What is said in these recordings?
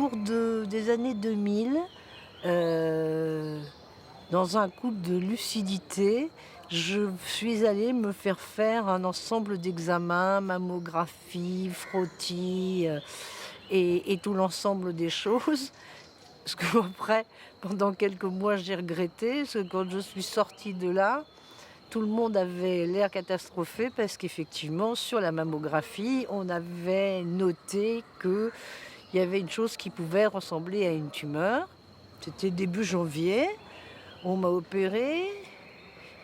autour des années 2000, dans un coup de lucidité, je suis allée me faire un ensemble d'examens, mammographie, frottis, et tout l'ensemble des choses. Ce qu'après, pendant quelques mois, j'ai regretté, parce que quand je suis sortie de là, tout le monde avait l'air catastrophé parce qu'effectivement, sur la mammographie, on avait noté qu'il y avait une chose qui pouvait ressembler à une tumeur. C'était début janvier, on m'a opérée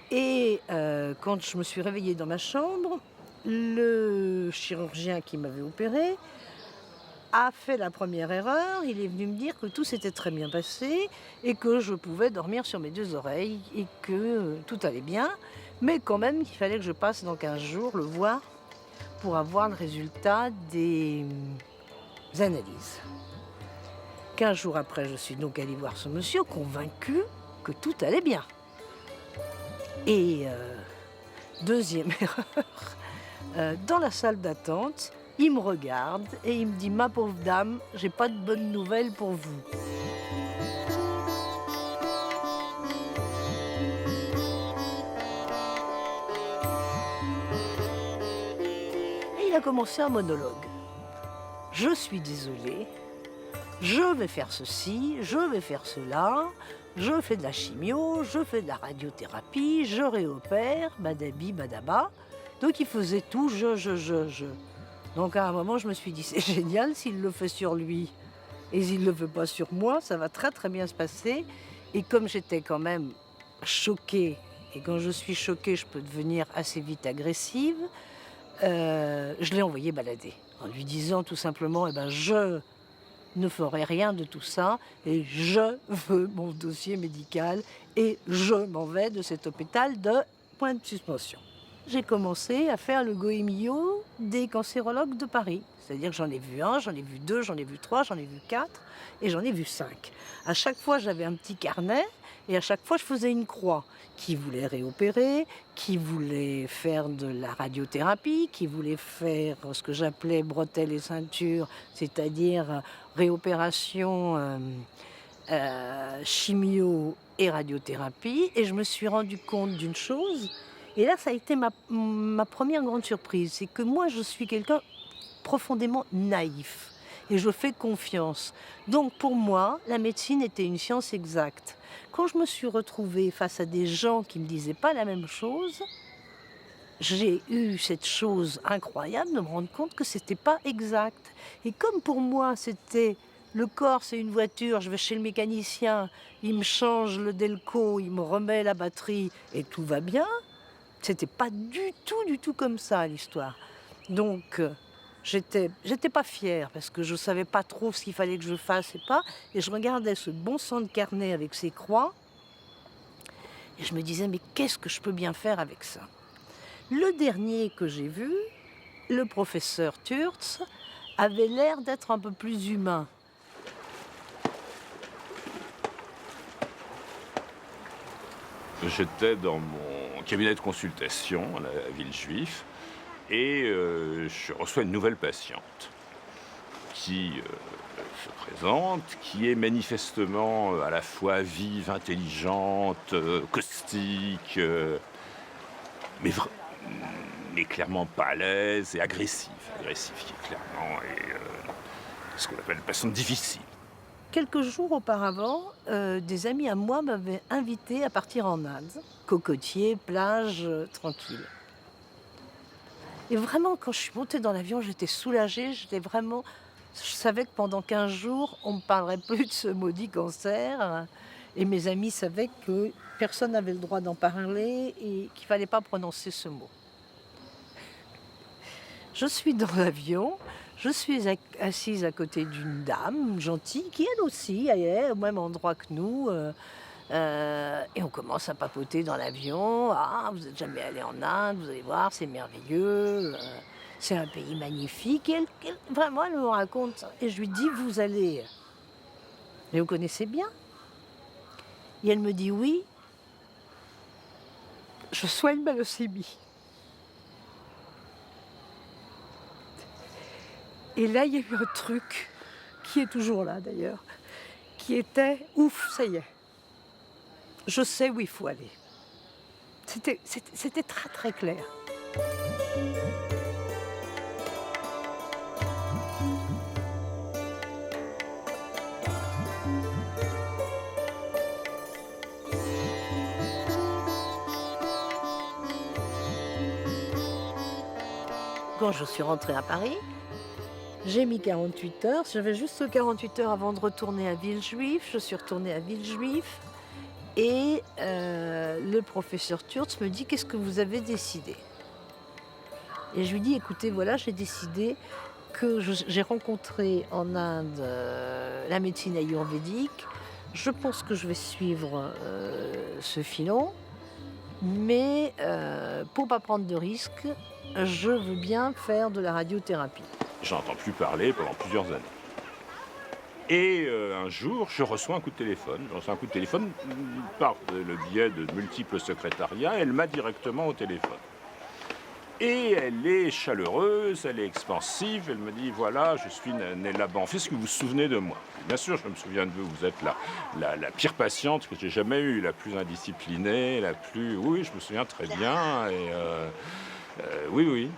et quand je me suis réveillée dans ma chambre, le chirurgien qui m'avait opérée a fait la première erreur. Il est venu me dire que tout s'était très bien passé et que je pouvais dormir sur mes deux oreilles et que tout allait bien, mais quand même il fallait que je passe dans 15 jours le voir pour avoir le résultat des analyses. 15 jours après, je suis donc allée voir ce monsieur convaincu que tout allait bien. Et deuxième erreur, dans la salle d'attente, il me regarde et il me dit « Ma pauvre dame, j'ai pas de bonnes nouvelles pour vous. » Et il a commencé un monologue. « Je suis désolée, je vais faire ceci, je vais faire cela, je fais de la chimio, je fais de la radiothérapie, je réopère, badabi, badaba. » Donc il faisait tout, je. Donc à un moment, je me suis dit, c'est génial, s'il le fait sur lui et s'il ne le fait pas sur moi, ça va très très bien se passer. Et comme j'étais quand même choquée, et quand je suis choquée, je peux devenir assez vite agressive, je l'ai envoyé balader, en lui disant tout simplement, je ne ferai rien de tout ça, et je veux mon dossier médical, et je m'en vais de cet hôpital de point de suspension. J'ai commencé à faire le goémio des cancérologues de Paris. C'est-à-dire que j'en ai vu un, j'en ai vu deux, j'en ai vu trois, j'en ai vu quatre et j'en ai vu cinq. À chaque fois, j'avais un petit carnet et à chaque fois, je faisais une croix. Qui voulait réopérer, qui voulait faire de la radiothérapie, qui voulait faire ce que j'appelais bretelles et ceintures, c'est-à-dire réopération, chimio et radiothérapie. Et je me suis rendu compte d'une chose. Et là, ça a été ma première grande surprise. C'est que moi, je suis quelqu'un profondément naïf. Et je fais confiance. Donc pour moi, la médecine était une science exacte. Quand je me suis retrouvée face à des gens qui ne me disaient pas la même chose, j'ai eu cette chose incroyable de me rendre compte que c'était pas exact. Et comme pour moi, c'était le corps, c'est une voiture, je vais chez le mécanicien, il me change le delco, il me remet la batterie et tout va bien, c'était pas du tout comme ça l'histoire. Donc j'étais pas fière parce que je savais pas trop ce qu'il fallait que je fasse et pas. Et je regardais ce bon sang de carnet avec ses croix et je me disais mais qu'est-ce que je peux bien faire avec ça? Le dernier que j'ai vu, le professeur Turtz, avait l'air d'être un peu plus humain. J'étais dans mon cabinet de consultation à la Villejuif et je reçois une nouvelle patiente qui se présente, qui est manifestement à la fois vive, intelligente, caustique, mais clairement pas à l'aise et agressive qui clairement est ce qu'on appelle une patiente difficile. Quelques jours auparavant, des amis à moi m'avaient invité à partir en Inde. Cocotier, plage, tranquille. Et vraiment, quand je suis montée dans l'avion, j'étais soulagée, je savais que pendant 15 jours, on ne me parlerait plus de ce maudit cancer. Et mes amis savaient que personne n'avait le droit d'en parler et qu'il ne fallait pas prononcer ce mot. Je suis dans l'avion, je suis assise à côté d'une dame gentille qui elle aussi est au même endroit que nous. Et on commence à papoter dans l'avion. Ah, vous n'êtes jamais allé en Inde, vous allez voir, c'est merveilleux. C'est un pays magnifique. Et vraiment, elle me raconte. Et je lui dis, vous allez... Mais vous connaissez bien? Et elle me dit, oui, je soigne ma leucémie. Et là, il y a eu un truc qui est toujours là d'ailleurs, qui était « Ouf, ça y est, je sais où il faut aller ». C'était très très clair. Quand je suis rentrée à Paris, j'ai mis 48 heures. J'avais juste 48 heures avant de retourner à Villejuif. Je suis retournée à Villejuif et le professeur Turtz me dit « Qu'est-ce que vous avez décidé ?» Et je lui dis « Écoutez, voilà, j'ai décidé que j'ai rencontré en Inde la médecine ayurvédique. Je pense que je vais suivre ce filon, mais pour ne pas prendre de risques, je veux bien faire de la radiothérapie. » J'entends plus parler pendant plusieurs années. Et un jour, je reçois un coup de téléphone. Je reçois un coup de téléphone par le biais de multiples secrétariats. Elle m'a directement au téléphone. Et elle est chaleureuse, elle est expansive. Elle me dit, voilà, je suis née là-bas. Est-ce que vous vous souvenez de moi? Bien sûr, je me souviens de vous. Vous êtes la pire patiente que j'ai jamais eue, la plus indisciplinée, la plus... Oui, je me souviens très bien. Et oui.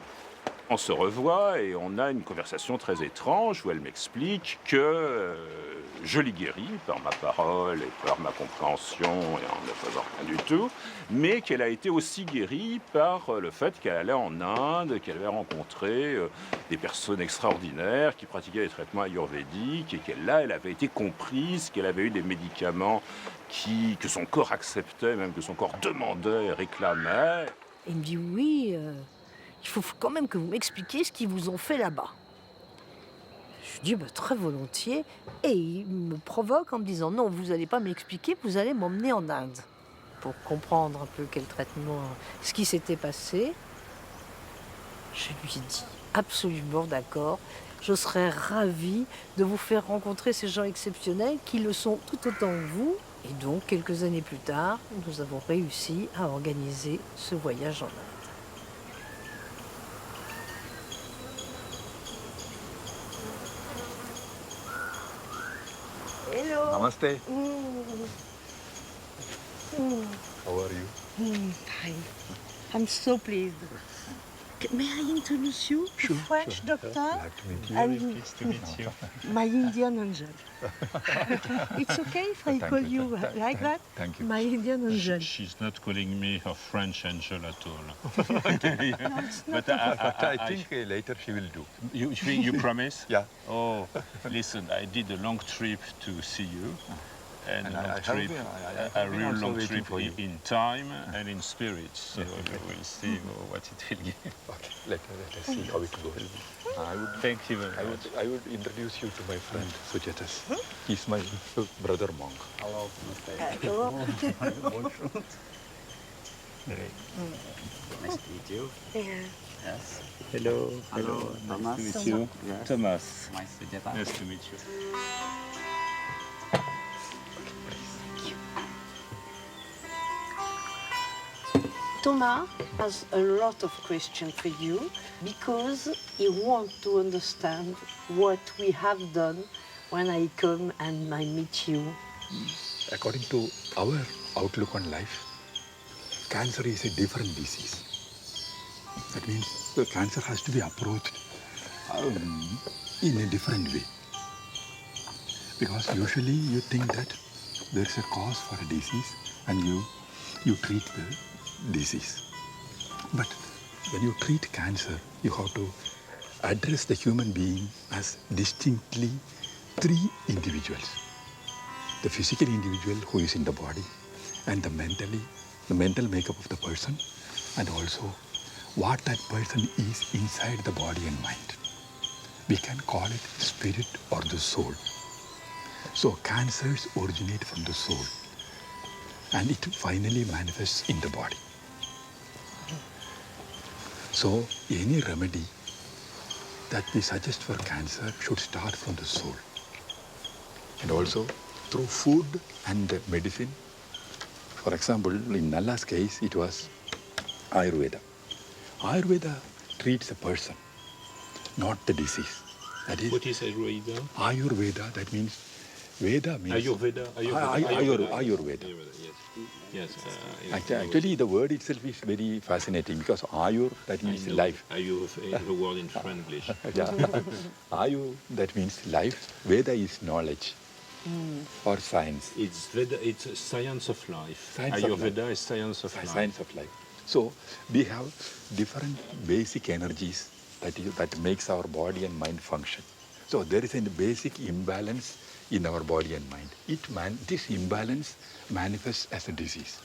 On se revoit et on a une conversation très étrange où elle m'explique que je l'ai guérie par ma parole et par ma compréhension et en ne faisant rien du tout, mais qu'elle a été aussi guérie par le fait qu'elle allait en Inde, qu'elle avait rencontré des personnes extraordinaires qui pratiquaient des traitements ayurvédiques et qu'elle avait été comprise, qu'elle avait eu des médicaments que son corps acceptait, même que son corps demandait et réclamait. Il me dit oui, il faut quand même que vous m'expliquiez ce qu'ils vous ont fait là-bas. Je dis très volontiers et il me provoque en me disant non, vous n'allez pas m'expliquer, vous allez m'emmener en Inde pour comprendre un peu quel traitement, ce qui s'était passé. Je lui ai dit absolument d'accord, je serais ravie de vous faire rencontrer ces gens exceptionnels qui le sont tout autant que vous. Et donc, quelques années plus tard, nous avons réussi à organiser ce voyage en Inde. Hello. Namaste. How are you? Hi. I'm so pleased. May I introduce you? Sure, French sure. doctor Glad to meet you. and Pleased to meet you. my Indian angel. It's okay if I Thank call you, you like that? Thank you. My Indian angel. She's not calling me her French angel at all. No, it's not. But I think later she will do. you promise? Yeah. Oh, listen, I did a long trip to see you. And a long trip, a real long trip in time and in spirit. So we'll see what it will give. Okay, let us see how it goes. Thank you very much. I would introduce you to my friend Sujatas. He's my brother monk. Hello. Hello. Nice to meet you. Yeah. Yes. Hello. Hello, Thomas. Nice to meet you. Yes. Thomas. Nice to get Nice to meet you. Thomas has a lot of questions for you because he wants to understand what we have done when I come and I meet you. According to our outlook on life, cancer is a different disease. That means the cancer has to be approached in a different way. Because usually you think that there is a cause for a disease and you treat the disease. But when you treat cancer, you have to address the human being as distinctly three individuals. The physical individual who is in the body, and the mental makeup of the person, and also what that person is inside the body and mind. We can call it spirit or the soul. So cancers originate from the soul, and it finally manifests in the body. So any remedy that we suggest for cancer should start from the soul. And also through food and medicine. For example, in Nalla's case, it was Ayurveda. Ayurveda treats a person, not the disease. That is What is Ayurveda? Ayurveda. That means Veda means Ayurveda. Ayurveda. Yes. Actually, the word itself is very fascinating because Ayur, that means life. Ayur is a word in Franglish. Yeah. Ayu, that means life. Veda is knowledge or science. It's Veda. It's a science of life. Science of Ayurveda is science of life. Science of life. So we have different basic energies that makes our body and mind function. So there is a basic imbalance in our body and mind. This imbalance manifests as a disease.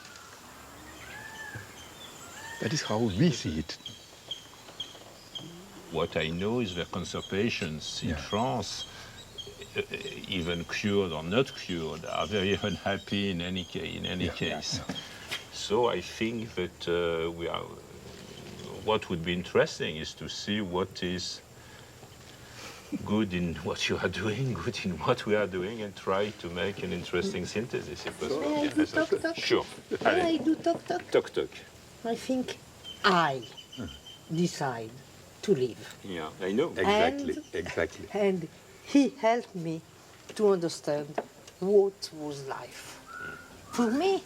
That is how we see it. What I know is that conservations in France, even cured or not cured, are very unhappy in any case. Yeah. So I think that what would be interesting is to see what is good in what you are doing, good in what we are doing, and try to make an interesting synthesis if possible. May I do talk? Sure. May I do talk? Talk. I think I decide to live. Yeah, I know. Exactly. And he helped me to understand what was life. For me,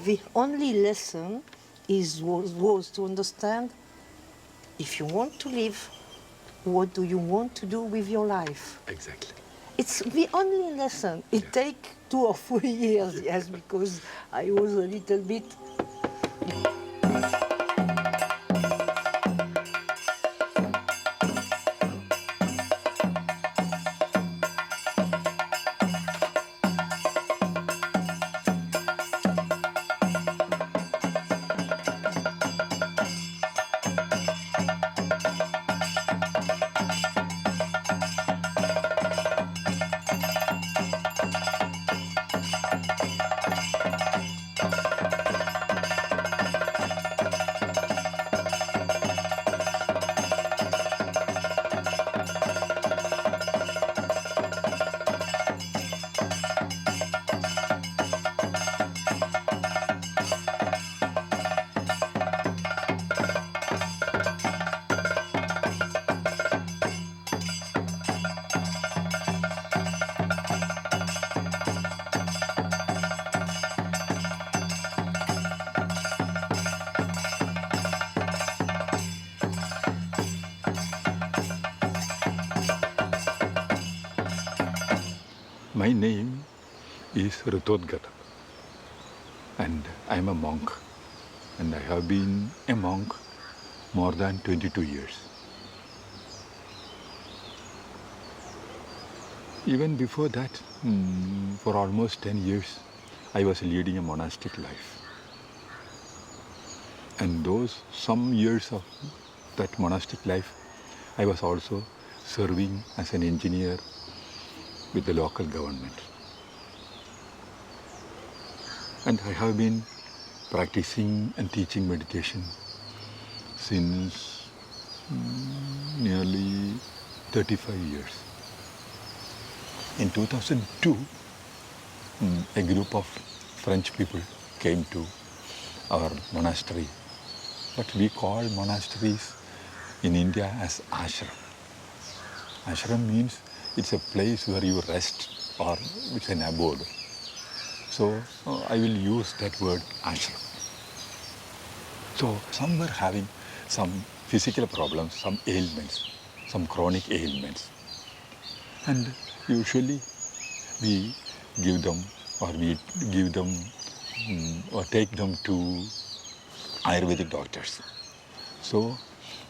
the only lesson was to understand if you want to live, what do you want to do with your life? Exactly. It's the only lesson. It takes 2 or 3 years, yes, because I was a little bit. My name is Ritodgata, and I am a monk, and I have been a monk more than 22 years. Even before that, for almost 10 years, I was leading a monastic life. And those some years of that monastic life, I was also serving as an engineer with the local government. And I have been practicing and teaching meditation since nearly 35 years. In 2002, a group of French people came to our monastery. What we call monasteries in India as ashram. Ashram means it's a place where you rest, or it's an abode. So I will use that word ashram. So some were having some physical problems, some ailments, some chronic ailments. And usually we give them or take them to Ayurvedic doctors. So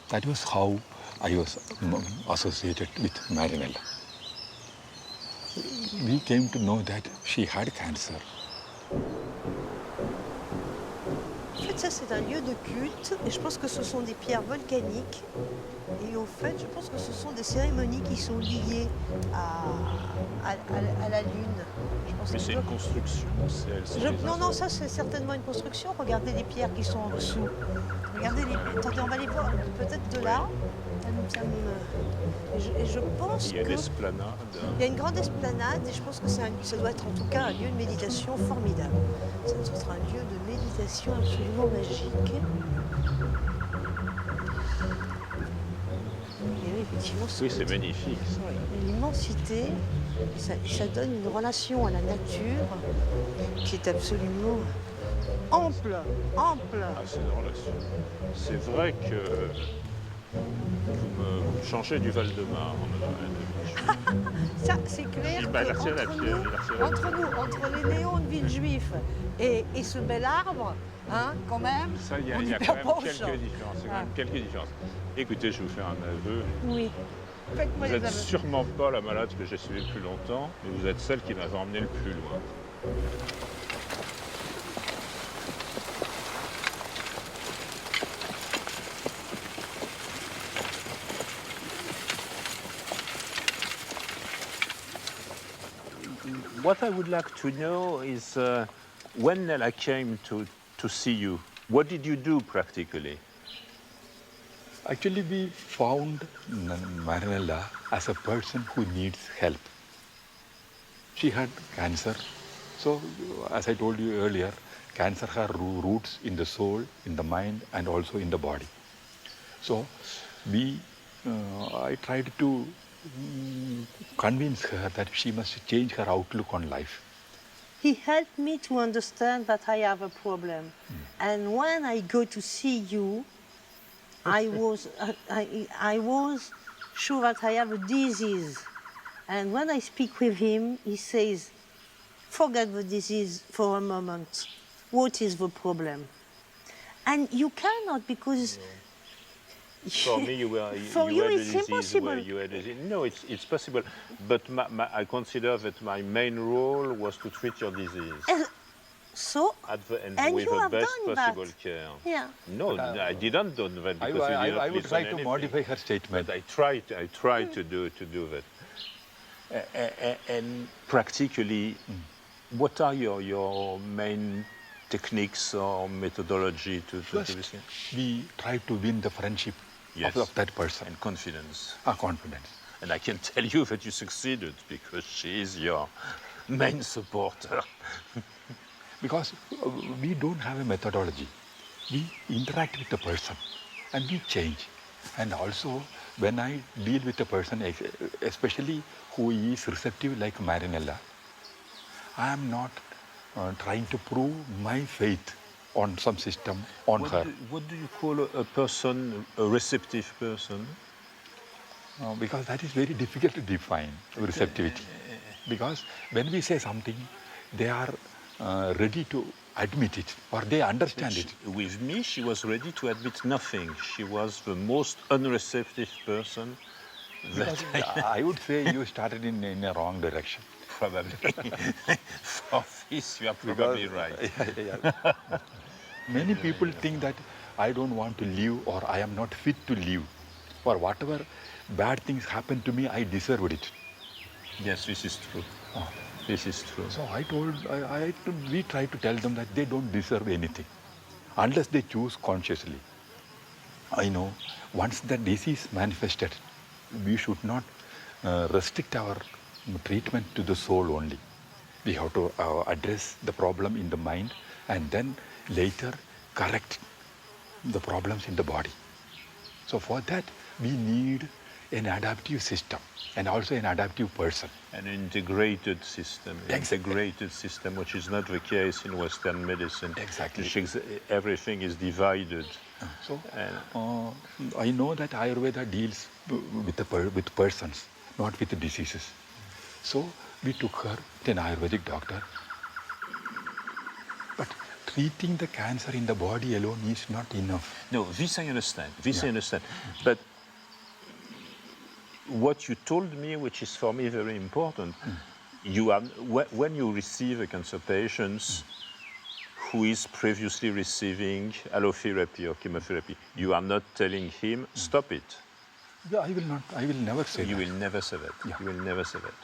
that was how I was associated with Marinella. We came to know that she had cancer. En fait, ça, c'est un lieu de culte, et je pense que ce sont des pierres volcaniques. Et au fait, je pense que ce sont des cérémonies qui sont liées à la Lune. Je pense Mais que c'est une construction, non, ça, c'est certainement une construction. Regardez les pierres qui sont en dessous. Regardez les... Attendez, on va les voir peut-être de là. Et je pense il y a que... l'esplanade. Il y a une grande esplanade et je pense que ça doit être en tout cas un lieu de méditation formidable. Ça doit être un lieu de méditation absolument magique. Et oui, effectivement, Oui, c'est magnifique. Ça. l'immensité, ça donne une relation à la nature qui est absolument ample, ample. Ah, c'est une relation. C'est vrai que vous me changez du Val-de-Marne. Ça, c'est clair Il m'a retiré la qu'entre pierre, nous, il a retiré la entre nous, entre les néons de Villejuif et ce bel arbre, hein, quand même, Ça, il y on a y quand perd même pas au quelques champ. différences. Il y a quand Ah. même quelques différences. Écoutez, je vais vous faire un aveu. Oui. Faites-moi Vous les n'êtes aveux. sûrement pas la malade que j'ai suivie le plus longtemps, mais vous êtes celle qui m'avait emmené le plus loin. What I would like to know is when Nella came to see you, what did you do practically? Actually, we found Marinella as a person who needs help. She had cancer. So, as I told you earlier, cancer has roots in the soul, in the mind, and also in the body. So, I tried to convince her that she must change her outlook on life. He helped me to understand that I have a problem. And when I go to see you, I was sure that I have a disease. And when I speak with him, he says, forget the disease for a moment. What is the problem? And you cannot, because For me, for you it's impossible. No, it's possible. But I consider that my main role was to treat your disease. So, And with you the have best done possible that. care. Yeah. No, I didn't do that because you didn't I would listen try to anything. modify her statement. But I tried to do that. And practically, what are your main techniques or methodology to do First, this? we try to win the friendship of that person. And confidence. Confidence. And I can tell you that you succeeded because she is your main supporter. Because we don't have a methodology. We interact with the person and we change. And also, when I deal with a person, especially who is receptive like Marinella, I am not trying to prove my faith on some system on her. What do you call a person, a receptive person? Because that is very difficult to define, receptivity. Because when we say something, they are ready to admit it or they understand it. With me, she was ready to admit nothing. She was the most unreceptive person. I would say you started in a wrong direction. Probably. For this, you are probably right. Many people think that I don't want to live or I am not fit to live or whatever bad things happen to me, I deserved it. Yes, this is true. This is true. So we try to tell them that they don't deserve anything unless they choose consciously. I know once the disease manifested, we should not restrict our treatment to the soul only. We have to address the problem in the mind and then later correct the problems in the body. So for that, we need an adaptive system and also an adaptive person. An integrated system. Integrated system, which is not the case in Western medicine. Exactly. Everything is divided. So I know that Ayurveda deals with persons, not with the diseases. So we took her to an Ayurvedic doctor. But treating the cancer in the body alone is not enough. No, this I understand. I understand. But what you told me, which is for me very important, when you receive a cancer patient who is previously receiving allotherapy or chemotherapy, you are not telling him, stop it. Yeah, I will never say that. You will never say that. Yeah. You will never say that.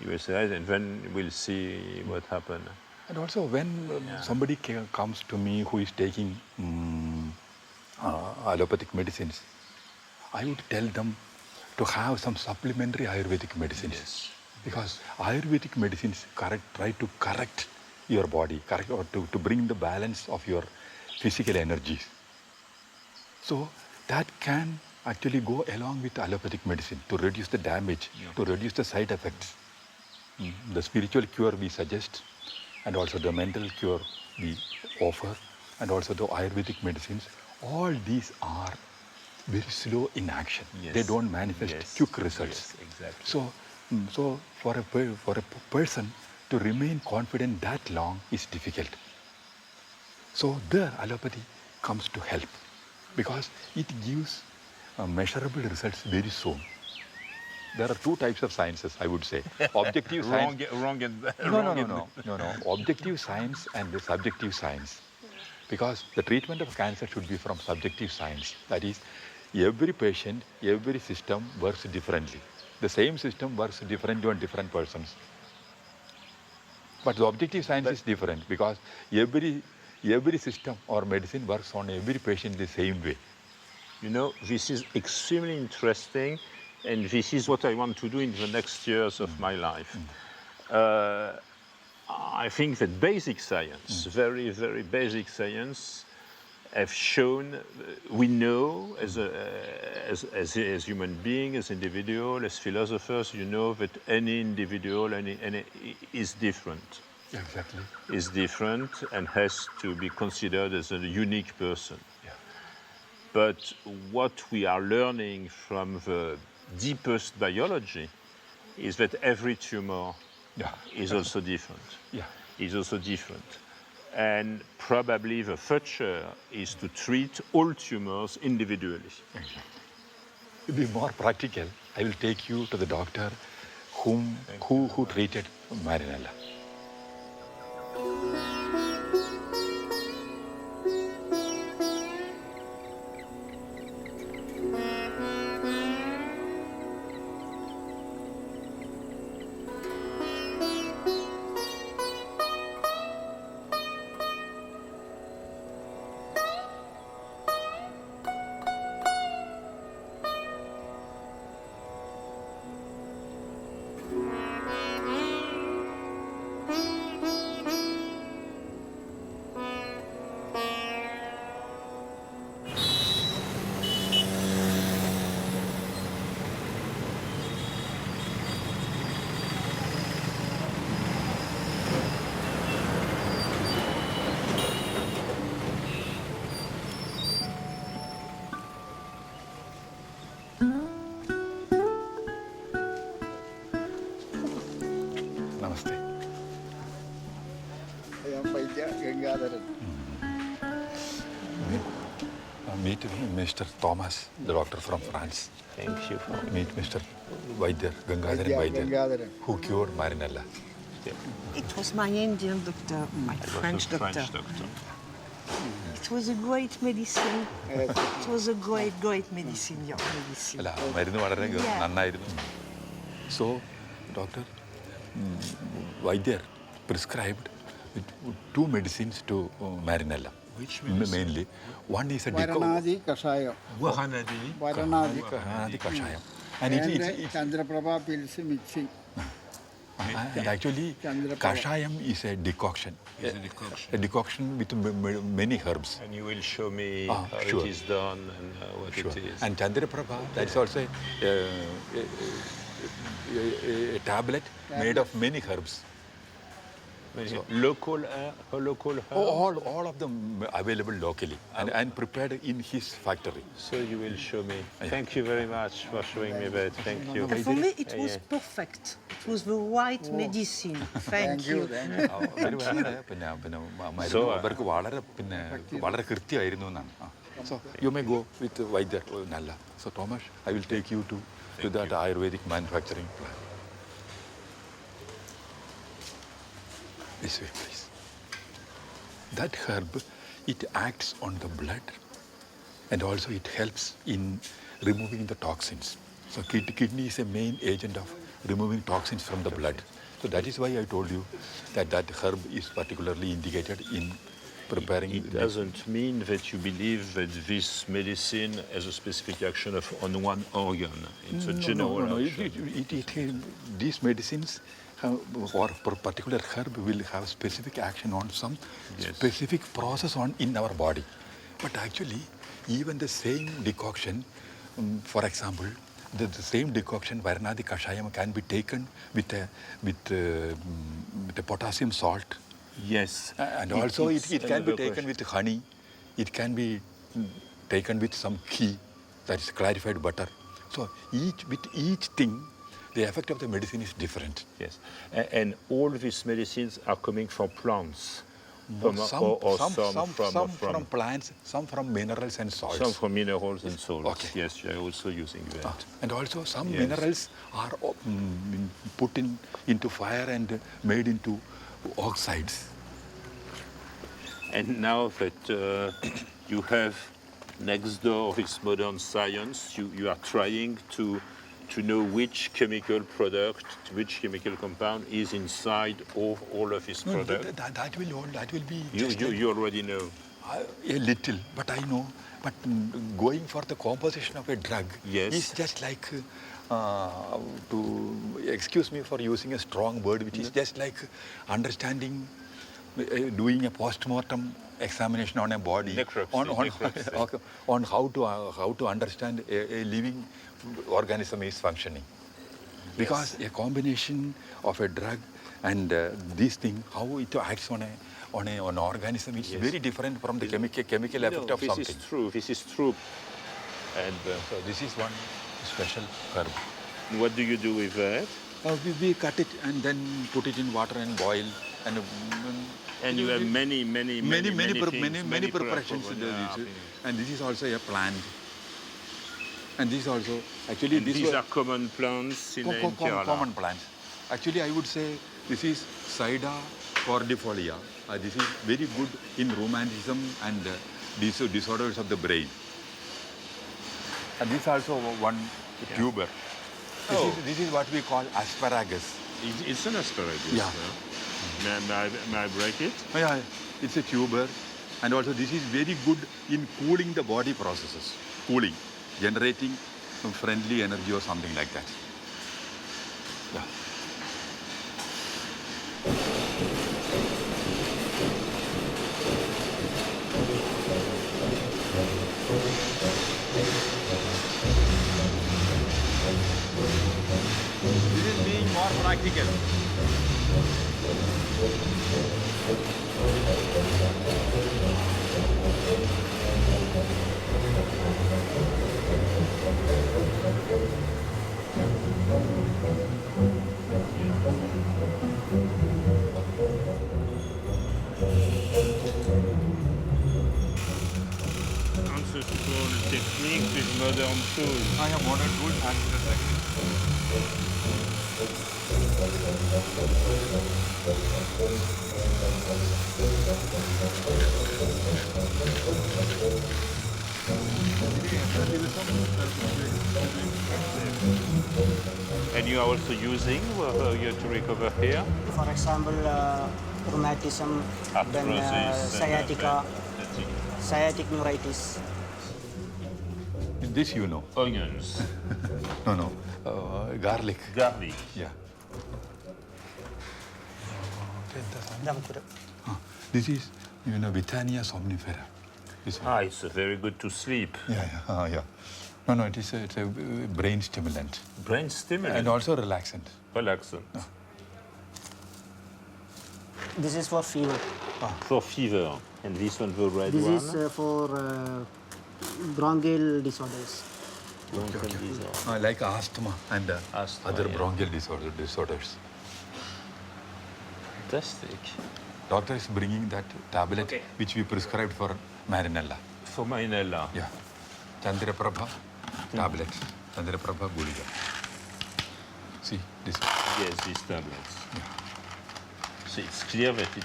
You will say that, and then we'll see what happens. And also when somebody comes to me who is taking allopathic medicines, I would tell them to have some supplementary Ayurvedic medicines. Yes. Because Ayurvedic medicines try to correct your body, or to bring the balance of your physical energies. So that can actually go along with allopathic medicine to reduce the damage, to reduce the side effects. The spiritual cure we suggest, and also the mental cure we offer, and also the Ayurvedic medicines, all these are very slow in action. Yes. They don't manifest Yes. quick results. Yes, exactly. So for a person to remain confident that long is difficult. So the allopathy comes to help because it gives measurable results very soon. There are two types of sciences, I would say. Objective science. Wrong and No. Objective science and the subjective science. Because the treatment of cancer should be from subjective science. That is, every patient, every system works differently. The same system works differently on different persons. But the objective science is different because every system or medicine works on every patient the same way. You know, this is extremely interesting, and this is what I want to do in the next years of my life. I think that basic science, very, very basic science, have shown, we know as human beings, as individuals, as philosophers, you know that any individual is different. Exactly. Is different and has to be considered as a unique person. Yeah. But what we are learning from the deepest biology is that every tumor is also different. Yeah. Is also different. And probably the future is to treat all tumors individually. Exactly. To be more practical, I will take you to the doctor who treated Marinella. Namaste. I am Vaidya Gangadharan. Meet Mr. Thomas, the doctor from France. Thank you. Meet Mr. Vaidya, Gangadharan Vaidya, Gangadharan. who cured Marinella. It was my Indian doctor, my French doctor. It was a great medicine. It was a great medicine, your medicine. അല്ല മരുന്ന് വളരെ നന്നായിരുന്നു. So, doctor, Vaidya prescribed two medicines to Marinella. Which medicine? Mainly. One is a Varanadi Kashayam. Varanadi. Kashayam. And And Chandraprabha pills mixing. and actually, Kashayam is a decoction. It's a decoction. A decoction with many herbs. And you will show me how sure. it is done and what Sure. it is. And Chandraprabha, that's also a tablet made of many herbs. Local herb? All of them available locally and prepared in his factory. So you will show me. Thank you very much for showing me that. Thank you. And for me, it was perfect. It was the right medicine. Thank you. പിന്നെ മരുന്ന് അവർക്ക് വളരെ കൃത്യമായിരുന്നു എന്നാണ്. So you may go with Vaidya Nalla. So Thomas, I will take you to that Ayurvedic manufacturing plant. This way, please. That herb, it acts on the blood and also it helps in removing the toxins. So kidney is a main agent of removing toxins from the blood. So that is why I told you that herb is particularly indicated in preparing. It doesn't mean that you believe that this medicine has a specific action on one organ. It's a general action. These medicines or particular herb will have specific action on some specific process in our body. But actually, even the same decoction For example, the same decoction, Varanadi Kashayam, can be taken with a potassium salt. Yes. And also it can be taken with honey. It can be taken with some ghee, that is clarified butter. So with each thing, the effect of the medicine is different. Yes. And all these medicines are coming from plants. From plants, some from minerals and salts. Some from minerals and salts. Okay. Yes, you are also using that. And also some minerals are put into fire and made into oxides. And now that you have next door this modern science, you are trying to know which chemical product, which chemical compound is inside of all of this product. That will be. You already know. A little, but I know. But going for the composition of a drug is just like, to excuse me for using a strong word, which is just like understanding, doing a post-mortem examination on a body, on how to understand a living organism is functioning. Because a combination of a drug and this thing, how it acts on an organism is very different from the chemical effect of something. This is true. And so this is one special herb. What do you do with that? We cut it and then put it in water and boil. And you have many preparations. And this is also a plant. And this also, actually, these are common plants in Kerala. Common plants. Actually, I would say this is Saida cordifolia. This is very good in rheumatism and disorders of the brain. And this is also one tuber. This is what we call asparagus. It's an asparagus. Yeah. May I break it? Yeah, it's a tuber. And also this is very good in cooling the body processes. Cooling. Generating some friendly energy or something like that. Yeah. This is being more practical. Ancestral techniques with modern tools. I have modern tools and And you are also using you to recover here? For example, rheumatism, then sciatica, sciatic neuritis. This you know. Onions. No. Garlic. Garlic. Yeah. Damkura. This is, Vithania somnifera. It's very good to sleep. Yeah. No, it's a brain stimulant. Brain stimulant? And also relaxant. Relaxant. This is for fever. For fever. And this one, the red This one? is for bronchial disorders. Like asthma and other bronchial disorders. Fantastic. Doctor is bringing that tablet which we prescribed for Marinella. For Marinella? Yeah. Chandraprabha tablet. Chandraprabha Guliga. See, this. Yes, these tablets. Yeah. So it's clear that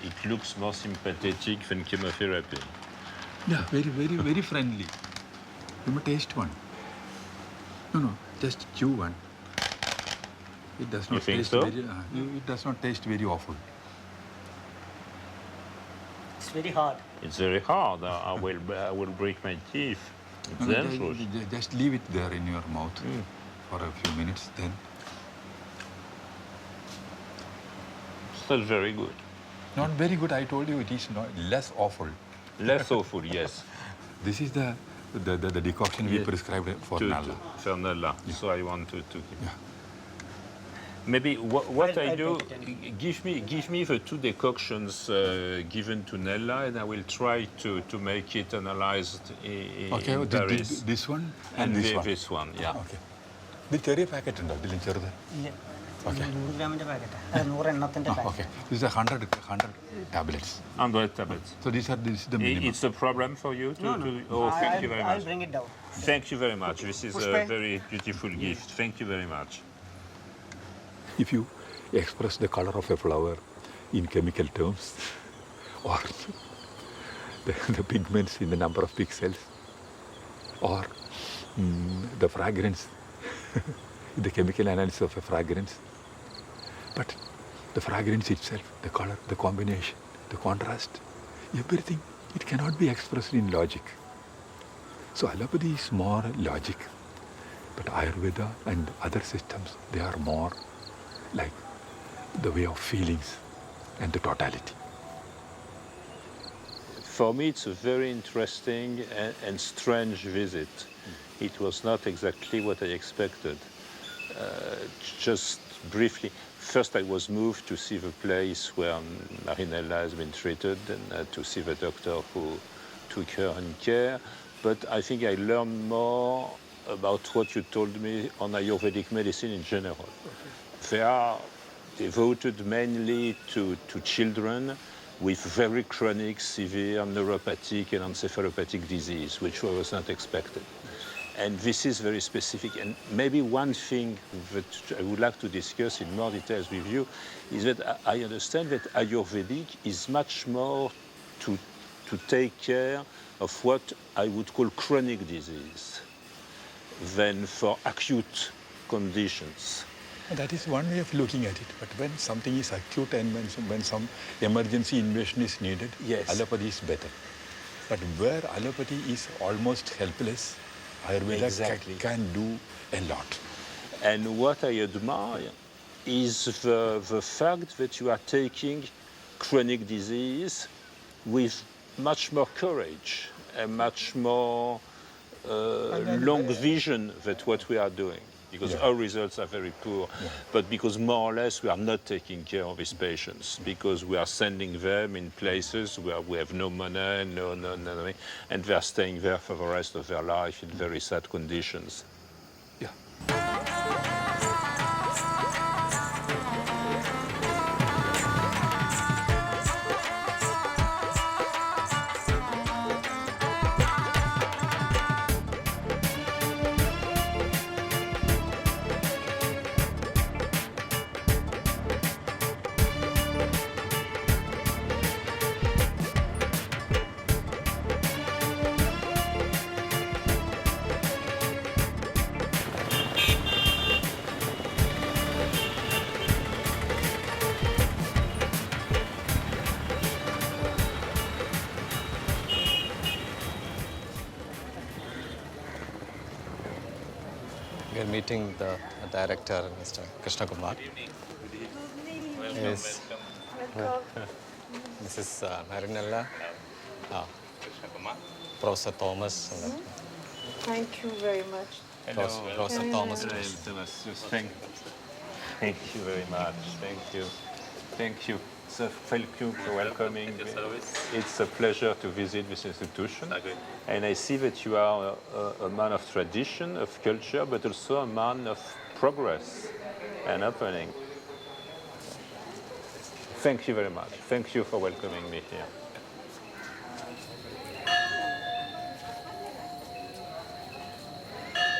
it looks more sympathetic than chemotherapy. Yeah, very friendly. You may taste one. No, just chew one. It does not taste it does not taste very awful. It's very hard. It's very hard. I will break my teeth. It's dangerous. Just leave it there in your mouth for a few minutes, then. Still very good. Not very good, I told you. It is less awful. Less awful, yes. This is the the decoction we Yes. prescribed for Nalla. For Nalla. Yeah. So I want to Yeah. maybe what I I'll do, take it give me the two decoctions given to Nella, and I will try to make it analyzed in Paris. This one And this one. this one, yeah. Okay. The cherry packet ഉണ്ടോ ഇതിലും ചെറുത്? ഇല്ല Okay. 100 ഗ്രാമിൻ്റെ പാക്കറ്റാണ് 100 എണ്ണത്തിൻ്റെ packet Okay. This is 100 tablets. 100 tablets. So this is the minimum. It's a problem for you to... Oh, thank you very I'll much. bring it down. Thank you very much. This is a Pushpe. very beautiful gift. Thank you very much. If you express the color of a flower in chemical terms, or the pigments in the number of pixels, or the fragrance, the chemical analysis of a fragrance, but the fragrance itself, the color, the combination, the contrast, everything, it cannot be expressed in logic. So allopathy is more logic, but Ayurveda and other systems, they are more like the way of feelings and the totality. For me, it's a very interesting and strange visit. It was not exactly what I expected. Just briefly, first I was moved to see the place where Marinella has been treated and to see the doctor who took her in care. But I think I learned more about what you told me on Ayurvedic medicine in general. They are devoted mainly to children with very chronic, severe neuropathic and encephalopathic disease, which was not expected. And this is very specific. And maybe one thing that I would like to discuss in more details with you is that I understand that Ayurvedic is much more to take care of what I would call chronic disease than for acute conditions. That is one way of looking at it. But when something is acute and when some emergency invasion is needed, Yes. allopathy is better. But where allopathy is almost helpless, Ayurveda Exactly. can do a lot. And what I admire is the fact that you are taking chronic disease with much more courage and much more long vision than what we are doing. Because our results are very poor, but because more or less we are not taking care of these patients, because we are sending them in places where we have no money, no, and they are staying there for the rest of their life in very sad conditions. Yeah. We are meeting the director, Mr. Krishna Kumar. Yes. This is Marinella, Professor Thomas. Thank you very much. Professor Thomas. Temas, thank you very much. Thank you. Thank you. So thank you for welcoming me. It's a pleasure to visit this institution. And I see that you are a man of tradition, of culture, but also a man of progress and opening. Thank you very much. Thank you for welcoming me here.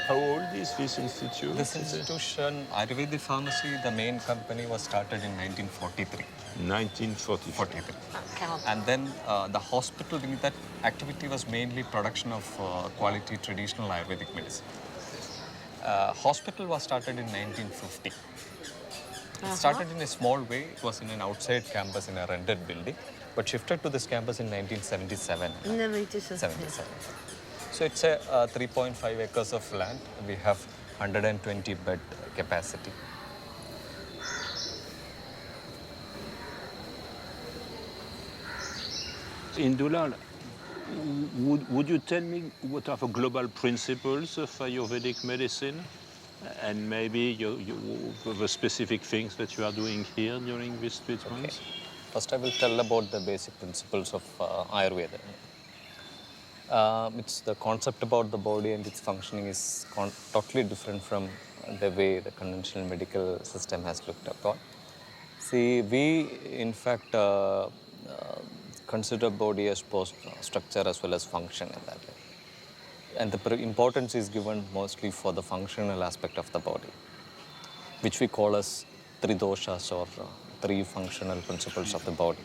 How old is this institute? This institution, Ayurvedic Pharmacy, the main company was started in 1943. 1943. And then the hospital, that activity was mainly production of quality traditional Ayurvedic medicine. Hospital was started in 1950. It started in a small way. It was in an outside campus in a rented building, but shifted to this campus in 1977. 77. So it's a 3.5 acres of land. We have 120 bed capacity. In Dulal, Would you tell me what are the global principles of Ayurvedic medicine? And maybe the specific things that you are doing here during these treatments? Okay. First, I will tell about the basic principles of Ayurveda. It's the concept about the body and its functioning is totally different from the way the conventional medical system has looked upon. See, we in fact consider body as both structure as well as function in that way. And the importance is given mostly for the functional aspect of the body, which we call as three doshas or three functional principles of the body.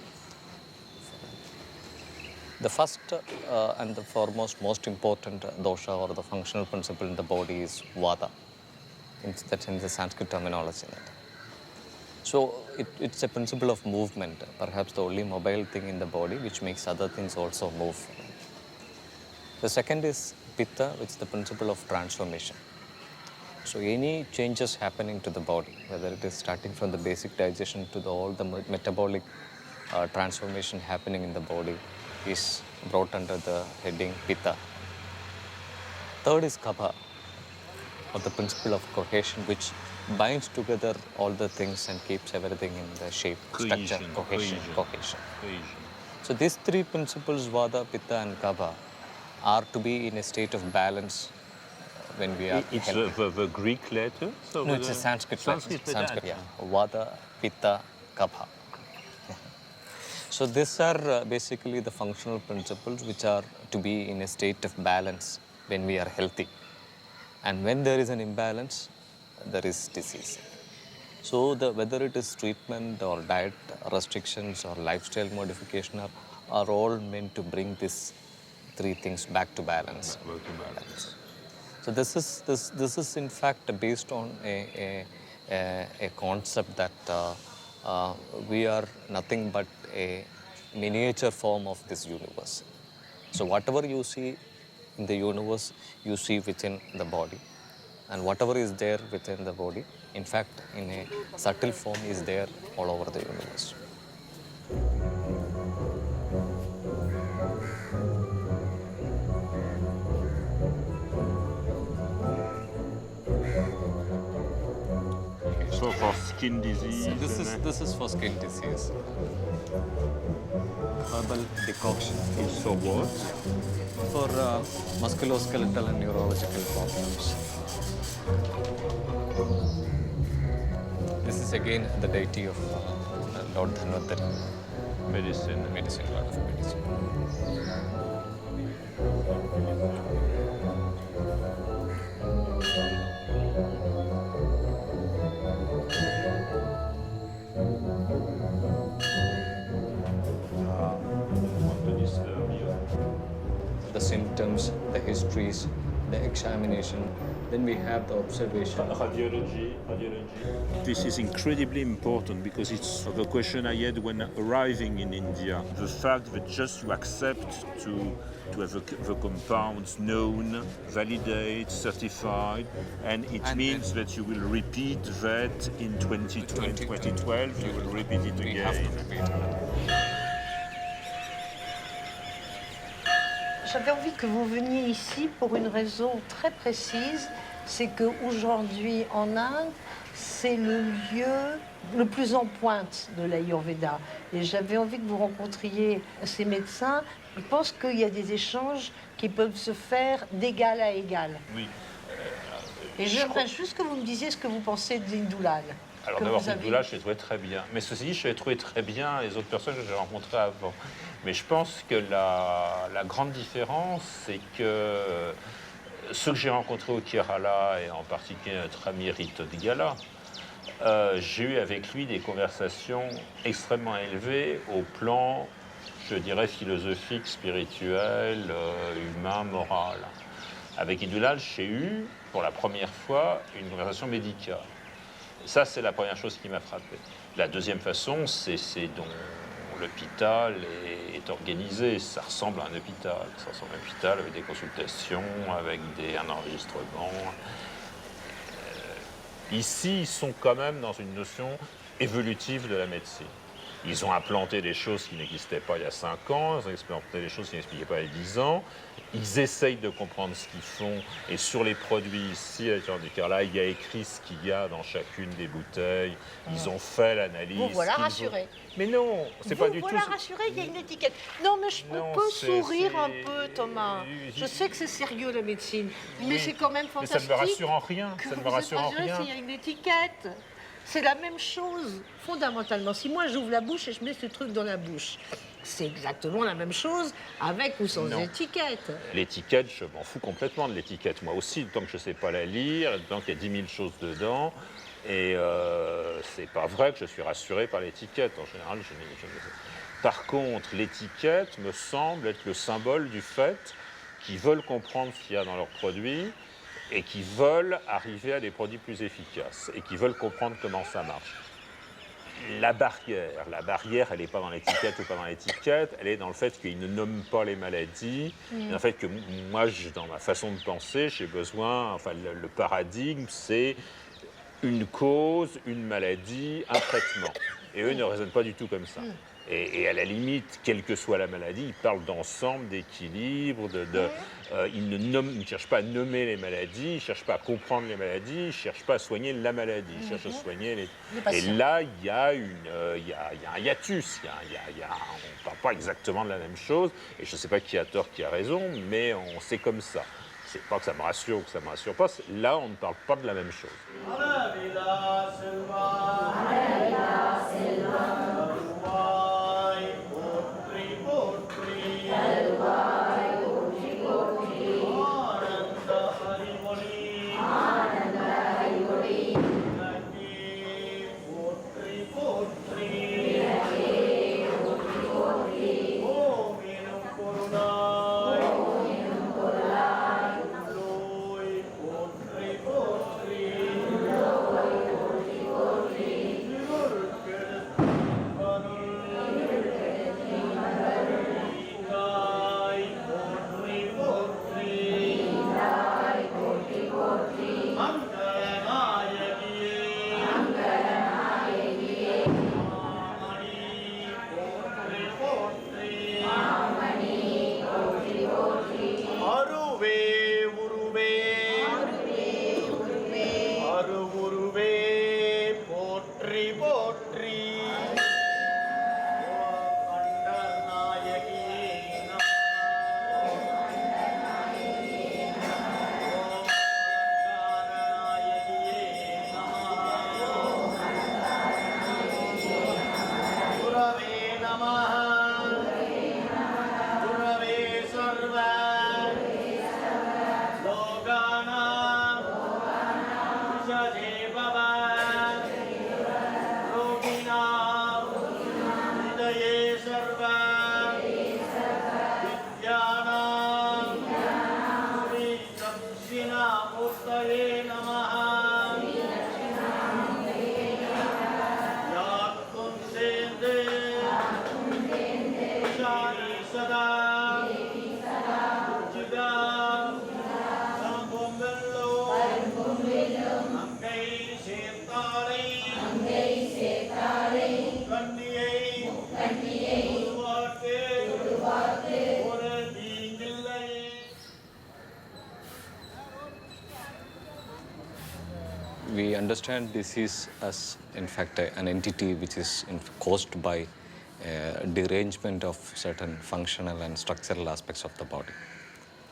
The first and the foremost, most important dosha or the functional principle in the body is vata. That's in the Sanskrit terminology. So it's a principle of movement, perhaps the only mobile thing in the body which makes other things also move. The second is pitta, which is the principle of transformation. So any changes happening to the body, whether it is starting from the basic digestion to all the metabolic transformation happening in the body, is brought under the heading pitta. Third is kapha, or the principle of cohesion, which binds together all the things and keeps everything in the shape, structure, cohesion. So these three principles, vata, pitta and kapha, are to be in a state of balance when we are It's healthy. the Greek letters? No, it's a Sanskrit letter. Sanskrit, yeah. Vata, pitta, kapha. So these are basically the functional principles which are to be in a state of balance when we are healthy. And when there is an imbalance, there is disease. So whether it is treatment or diet restrictions or lifestyle modification are all meant to bring these three things back to balance. So this is in fact based on a concept that we are nothing but a miniature form of this universe. So whatever you see in the universe, you see within the body. And whatever is there within the body, in fact, in a subtle form, is there all over the universe. So for skin disease? So this is for skin disease. Herbal decoction. It's for what? For musculoskeletal and neurological problems. This is again the deity of Lord Dhanvantari. Medicine. Medicine, Lord of medicine. The symptoms, the histories, the examination, then we have the observation. Radiology. This is incredibly important because it's the question I had when arriving in India. The fact that just you accept to have the compounds known, validate, certified, and it means that you will repeat that in 2012, you will repeat it We again. have to repeat it. J'avais envie que vous veniez ici pour une raison très précise, c'est qu'aujourd'hui en Inde, c'est le lieu le plus en pointe de l'Ayurveda. Et j'avais envie que vous rencontriez ces médecins. Je pense qu'il y a des échanges qui peuvent se faire d'égal à égal. Oui. Et j'aimerais juste que vous me disiez ce que vous pensez de l'Indulal. Alors d'abord, Hindula, je l'ai trouvé très bien. Mais ceci dit, je l'ai trouvé très bien les autres personnes que j'ai rencontrées avant. Mais je pense que la grande différence, c'est que ceux que j'ai rencontrés au Kerala, et en particulier notre ami Rito Digala, j'ai eu avec lui des conversations extrêmement élevées au plan, je dirais, philosophique, spirituel, humain, moral. Avec Hindula, j'ai eu, pour la première fois, une conversation médicale. Ça, c'est la première chose qui m'a frappé. La deuxième façon, c'est dont l'hôpital est organisé. Ça ressemble à un hôpital. Ça ressemble à un hôpital avec des consultations, avec un enregistrement. Ici, ils sont quand même dans une notion évolutive de la médecine. Ils ont implanté des choses qui n'existaient pas il y a 5 ans, ils ont implanté des choses qui n'expliquaient pas il y a 10 ans. Ils essayent de comprendre ce qu'ils font. Et sur les produits ici, là, il y a écrit ce qu'il y a dans chacune des bouteilles. Ils ont fait l'analyse. Vous voilà rassuré. Mais non, c'est pas du tout... Vous voilà rassuré, il y a une étiquette. Non, mais on peut sourire un peu, Thomas. Je sais que c'est sérieux, la médecine, mais c'est quand même Mais fantastique. ça ne me rassure en rien. Que Ça ne me vous êtes rassure en rassuré rien. s'il y a une étiquette. C'est la même chose, fondamentalement. Si moi, j'ouvre la bouche et je mets ce truc dans la bouche, c'est exactement la même chose, avec ou sans Non. étiquette. L'étiquette, je m'en fous complètement de l'étiquette. Moi aussi, tant que je ne sais pas la lire, tant qu'il y a 10 000 choses dedans. Et c'est pas vrai que je suis rassuré par l'étiquette. En général, je n'ai... Par contre, l'étiquette me semble être le symbole du fait qu'ils veulent comprendre ce qu'il y a dans leurs produits et qu'ils veulent arriver à des produits plus efficaces et qu'ils veulent comprendre comment ça marche. La barrière, elle n'est pas dans l'étiquette ou pas dans l'étiquette, elle est dans le fait qu'ils ne nomment pas les maladies, et dans le fait que moi, dans ma façon de penser, j'ai besoin, enfin le paradigme, c'est une cause, une maladie, un traitement. Et eux ne raisonnent pas du tout comme ça. Et à la limite, quelle que soit la maladie, ils parlent d'ensemble, d'équilibre, ils ne cherchent pas à nommer les maladies, ils ne cherchent pas à comprendre les maladies, ils ne cherchent pas à soigner la maladie, ils cherchent à soigner les... Et là, il y a un hiatus, on ne parle pas exactement de la même chose, et je ne sais pas qui a tort, qui a raison, mais c'est comme ça. C'est pas que ça me rassure ou que ça me rassure pas, là, on ne parle pas de la même chose. We understand disease as, in fact, an entity which is caused by derangement of certain functional and structural aspects of the body.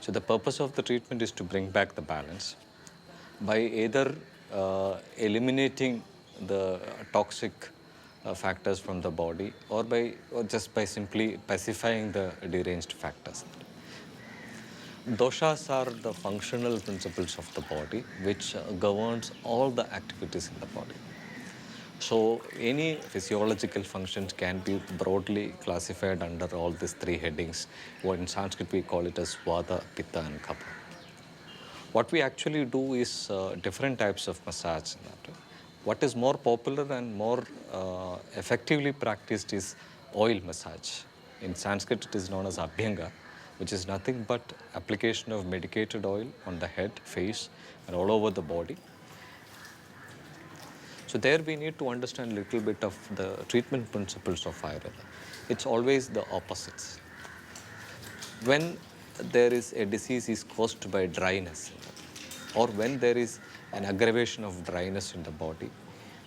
So the purpose of the treatment is to bring back the balance by either eliminating the toxic factors from the body or just by simply pacifying the deranged factors. Doshas are the functional principles of the body which governs all the activities in the body. So any physiological functions can be broadly classified under all these three headings. In Sanskrit we call it as Vata, Pitta and Kapha. What we actually do is different types of massage in that. What is more popular and more effectively practiced is oil massage. In Sanskrit it is known as Abhyanga, which is nothing but application of medicated oil on the head, face and all over the body. So there we need to understand a little bit of the treatment principles of Ayurveda. It's always the opposites. When there is a disease is caused by dryness, or when there is an aggravation of dryness in the body,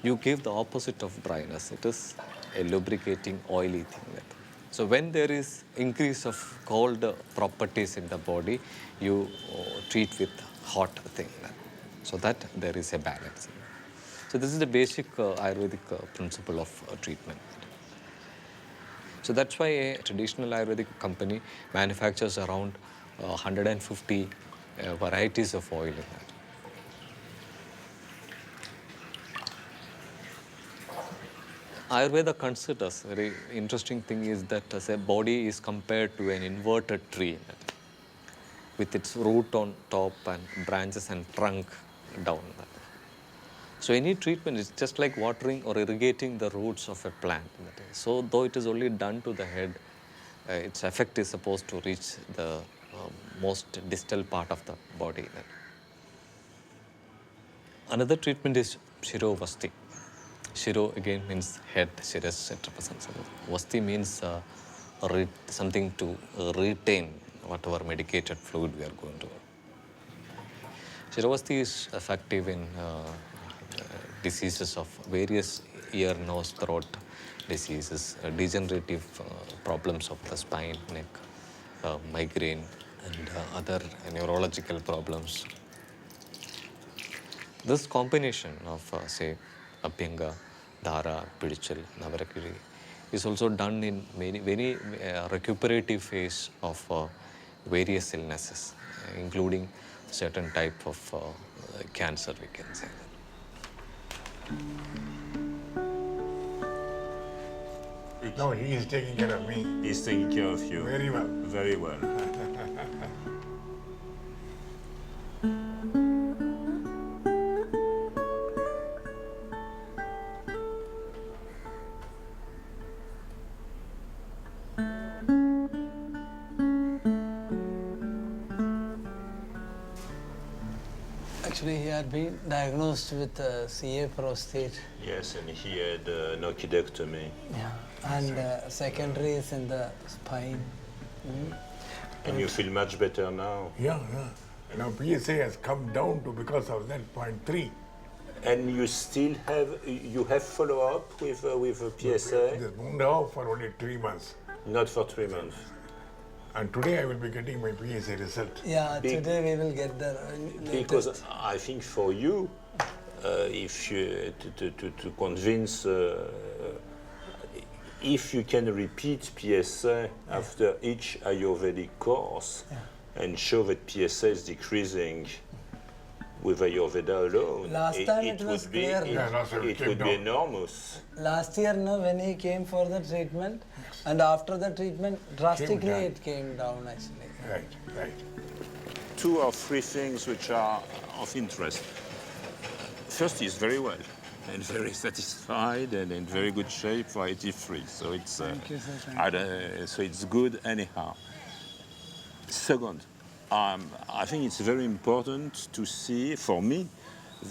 you give the opposite of dryness. It is a lubricating, oily thing. So when there is increase of cold properties in the body, you treat with hot thing. So that there is a balance. So this is the basic Ayurvedic principle of treatment. So that's why a traditional Ayurvedic company manufactures around 150 varieties of oil in that. Ayurveda considers, very interesting thing is that as a body is compared to an inverted tree with its root on top and branches and trunk down. So any treatment is just like watering or irrigating the roots of a plant. So though it is only done to the head, its effect is supposed to reach the most distal part of the body. Another treatment is Shirovasti. Shiro again means head, Shiras, it represents. Vasti means something to retain whatever medicated fluid we are going to. Shirovasti is effective in diseases of various ear, nose, throat diseases, degenerative problems of the spine, neck, migraine, and other neurological problems. This combination of, say, Abhyanga, Dhara, Pidichal, Navarakiri is also done in many recuperative phase of various illnesses, including certain type of cancer, we can say. No, he is taking care of me. He's taking care of you. Very well. Very well. Actually, he had been diagnosed with CA prostate. Yes, and he had an orchidectomy. Yeah, and secondary is in the spine. And you feel much better now. Yeah. Now PSA has come down to because of that 0.3. And you still have follow-up with a PSA? This wound off for only 3 months. Not for 3 months. And today I will be getting my PSA result. Yeah, today we will get the Because I think for you, if you to convince, if you can repeat PSA after each Ayurvedic course and show that PSA is decreasing with Ayurveda alone, Last time it was clear. It would be enormous. Last year, no, when he came for the treatment, and after the treatment, drastically it came down actually. Right. 2 or 3 things which are of interest. First, he's very well and very satisfied and in very good shape for 83. So it's Thank you, sir. so it's good anyhow. Second, I think it's very important to see, for me,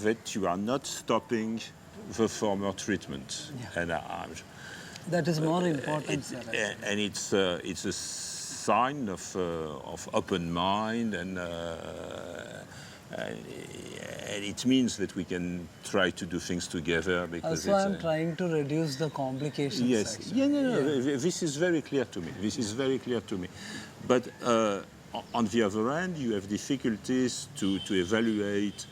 that you are not stopping the former treatment. Yeah. And That is more important, sir. and it's a sign of open mind, and it means that we can try to do things together. Because Also, I'm trying to reduce the complications. yes, actually. no. This is very clear to me. But on the other hand, you have difficulties to evaluate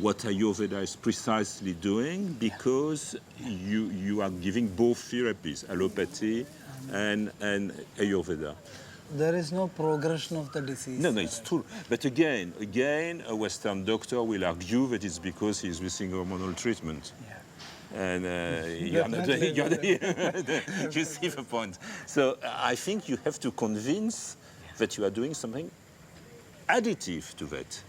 what Ayurveda is precisely doing, because you are giving both therapies, allopathy and Ayurveda. There is no progression of the disease. No, it's true. But again, a Western doctor will argue that it's because he's missing hormonal treatment. Yeah. And you see the point. So I think you have to convince that you are doing something additive to that.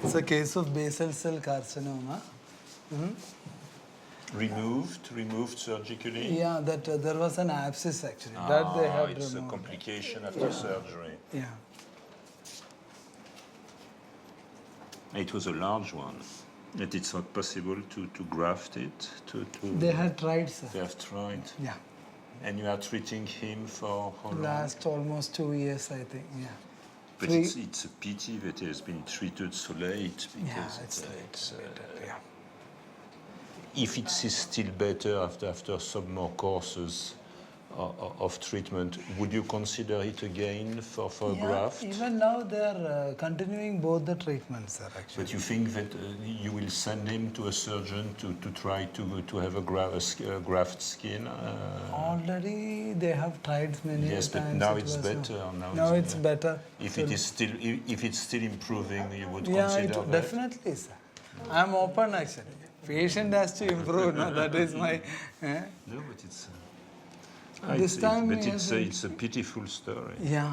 It's a case of basal cell carcinoma. removed surgically? Yeah, that there was an abscess actually. That they have It's removed. a complication after surgery. Yeah. It was a large one. And it's not possible to graft it? They had tried, sir. They have tried. Yeah. And you are treating him for how long? Last almost 2 years, I think. Yeah. But it's a pity that he has been treated so late because Yeah. if it is still better after some more courses of treatment, would you consider it again for a graft? Even now they are continuing both the treatments, sir, actually. But you think that you will send him to a surgeon to try to have a graft skin? Already they have tried many Yes, times. but now it it's was better. Now it's better. If it's still improving, you would Yeah, consider that? definitely, sir. I'm open actually. Patient has to improve. No, that is my. No, but it's. This time but he it's a pitiful story. Yeah.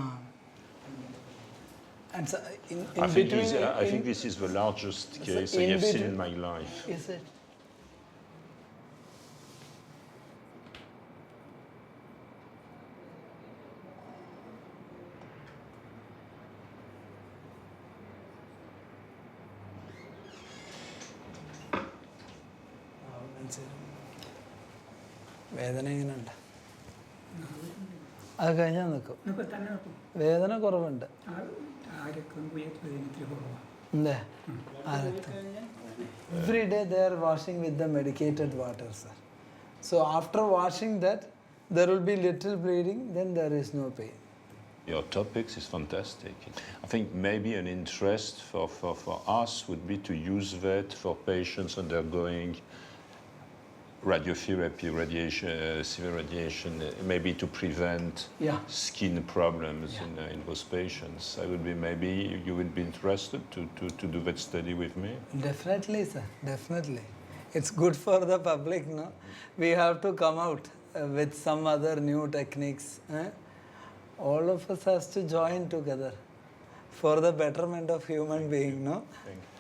And so in I think between. I think this is the largest case I in have seen between- in my life. Is it? വേദന എങ്ങനെയുണ്ട് അത് കഴിഞ്ഞാൽ നിൽക്കും വേദന കുറവുണ്ട് എന്തേ every day they are washing with the medicated water sir so after washing that there will be little bleeding then there is no pain Your topics is fantastic. I think maybe an interest for us would be to use that for patients undergoing radiotherapy, severe radiation, maybe to prevent skin problems in those patients. I would be maybe you would be interested to do that study with me. Definitely, sir. Definitely. It's good for the public, no? We have to come out with some other new techniques. All of us has to join together for the betterment of human being, no? Thank you.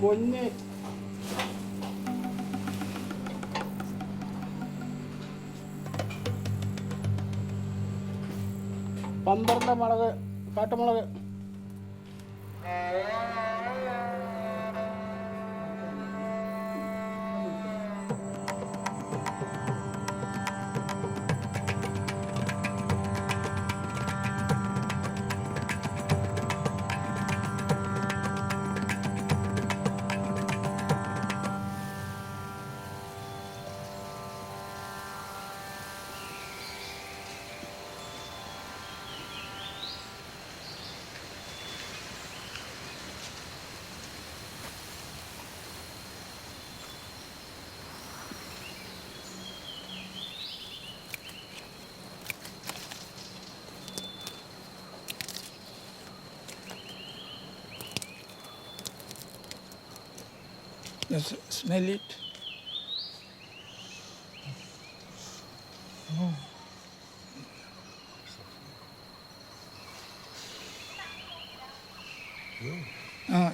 പൊന്ന് പന്ത്രണ്ട് മുളക് കാട്ടുമുളക് Just smell it.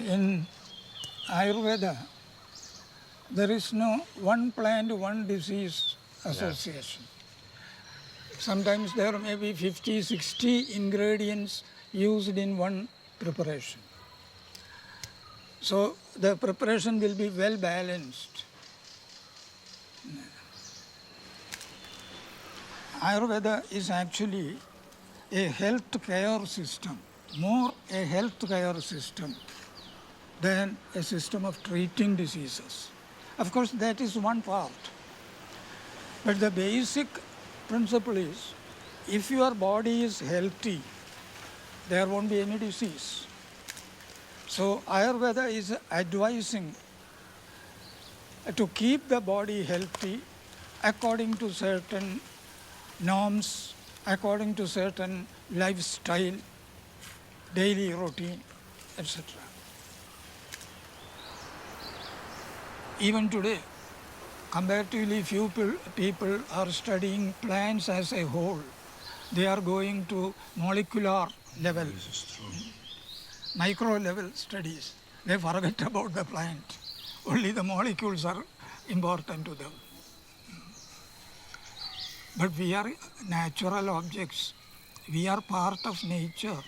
In Ayurveda, there is no one plant, one disease association. Sometimes there may be 50, 60 ingredients used in one preparation. So the preparation will be well balanced. Ayurveda is actually a health care system, more a health care system than a system of treating diseases. Of course, that is one part. But the basic principle is, if your body is healthy, there won't be any disease. So Ayurveda is advising to keep the body healthy according to certain norms, according to certain lifestyle, daily routine, etc. Even today, comparatively few people are studying plants as a whole. They are going to molecular level, micro level studies. They forget about the plant. Only the molecules are important to them. But we are natural objects. We are part of nature.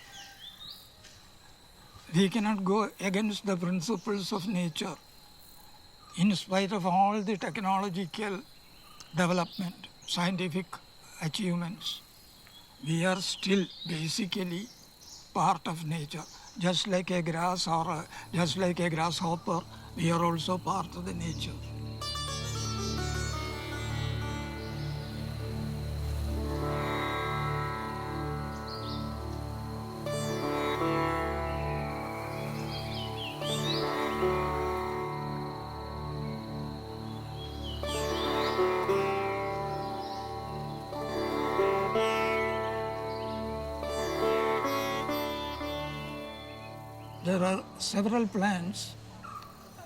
We cannot go against the principles of nature. In spite of all the technological development, scientific achievements, we are still basically part of nature. Just like a grass or just like a grasshopper, we are also part of the nature. There are several plants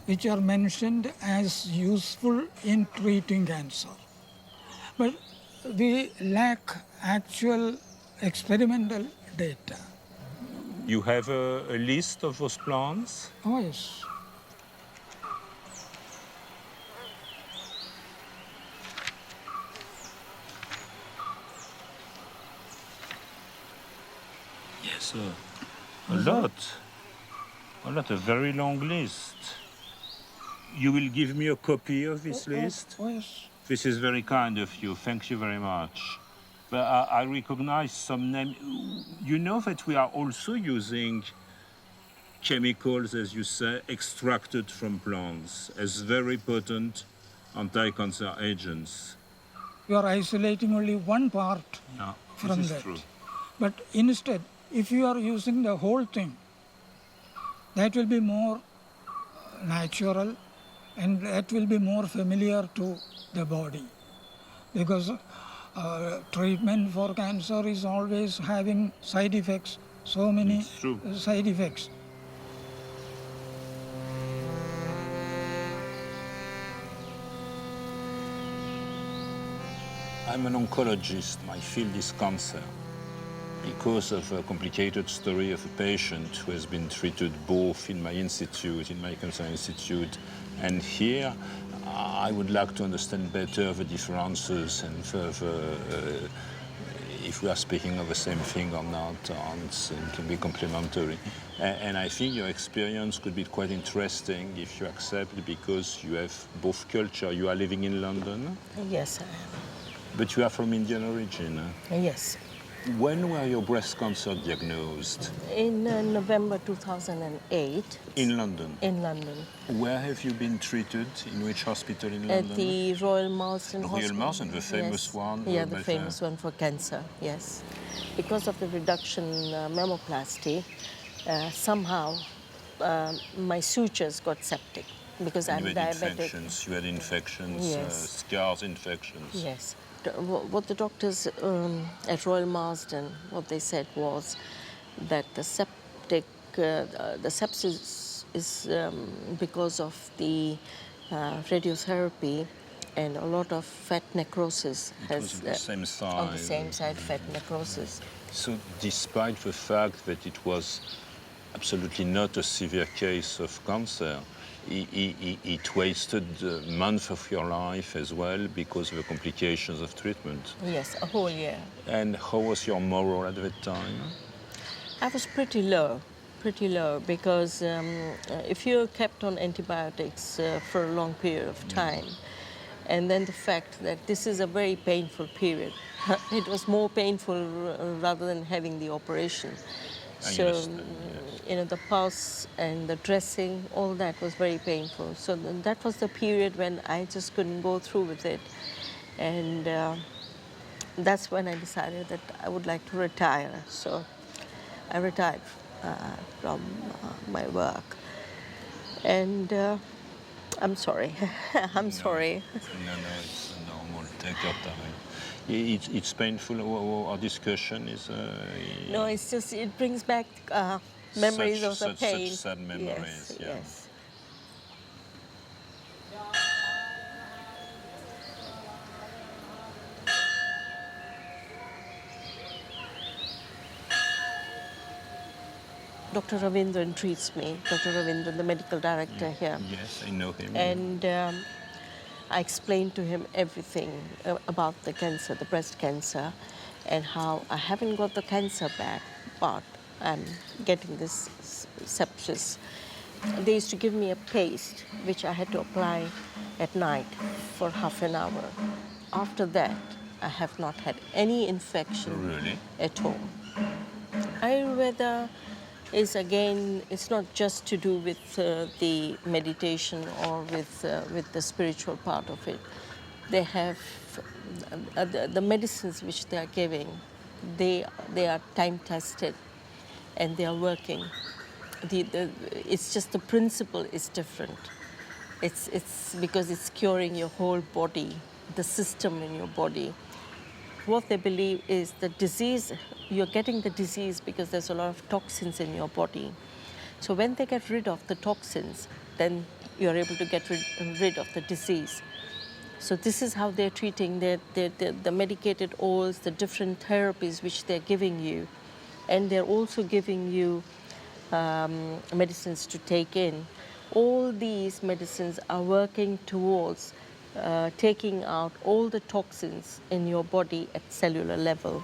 which are mentioned as useful in treating cancer. But we lack actual experimental data. You have a list of those plants? Oh, yes. Yes, a lot. A very long list. You will give me a copy of this list? Oh, yes. This is very kind of you. Thank you very much. But I recognize some names. You know that we are also using chemicals, as you say, extracted from plants as very potent anti-cancer agents. You are isolating only one part from this that. is true. But instead, if you are using the whole thing, that will be more natural and that will be more familiar to the body. Because treatment for cancer is always having side effects, so many side effects. I'm an oncologist. My field is cancer. Because of a complicated story of a patient who has been treated both in my institute, in my cancer institute, and here, I would like to understand better the differences and if we are speaking of the same thing or not, and it can be complementary. And I think your experience could be quite interesting if you accept, because you have both culture. You are living in London? Yes, I am. But you are from Indian origin? Yes. When were your breast cancer diagnosed? In November 2008. In London? In London. Where have you been treated? In which hospital in London? At the Royal Marsden Hospital. Royal Marsden, the famous one? Yeah, the famous one for cancer, yes. Because of the reduction mammoplasty, somehow my sutures got septic because I'm diabetic. You had infections, yes. scars, infections. Yes. What the doctors at Royal Marsden, what they said was that the sepsis is because of the radiotherapy and a lot of fat necrosis was on the same side. on the same side, fat necrosis. So despite the fact that it was absolutely not a severe case of cancer, it wasted months of your life as well because of the complications of treatment. Yes, a whole year. And how was your morale at that time? I was pretty low because if you're kept on antibiotics for a long period of time, and then the fact that this is a very painful period, it was more painful rather than having the operation. So, the pulse and the dressing, all that was very painful. So that was the period when I just couldn't go through with it. And that's when I decided that I would like to retire. So I retired from my work. And I'm sorry. I'm sorry. No, it's normal. Take your time. It's painful. Our discussion is... No, it's just, it brings back memories of the pain. Such sad memories, yes, yes. Dr. Ravindran treats me, Dr. Ravindran, the medical director here. Yes, I know him. And I explained to him everything about the cancer, the breast cancer, and how I haven't got the cancer back, but I'm getting this sepsis. They used to give me a paste, which I had to apply at night for half an hour. After that, I have not had any infection at all. Ayurveda is, again, it's not just to do with the meditation or with the spiritual part of it. They have the medicines which they are giving, they are time tested and they are working. It's just the principle is different. It's because it's curing your whole body, the system in your body. What they believe is the disease, you're getting the disease because there's a lot of toxins in your body. So when they get rid of the toxins, then you're able to get rid of the disease. So this is how they're treating the medicated oils, the different therapies which they're giving you. And they're also giving you medicines to take in. All these medicines are working towards taking out all the toxins in your body at cellular level.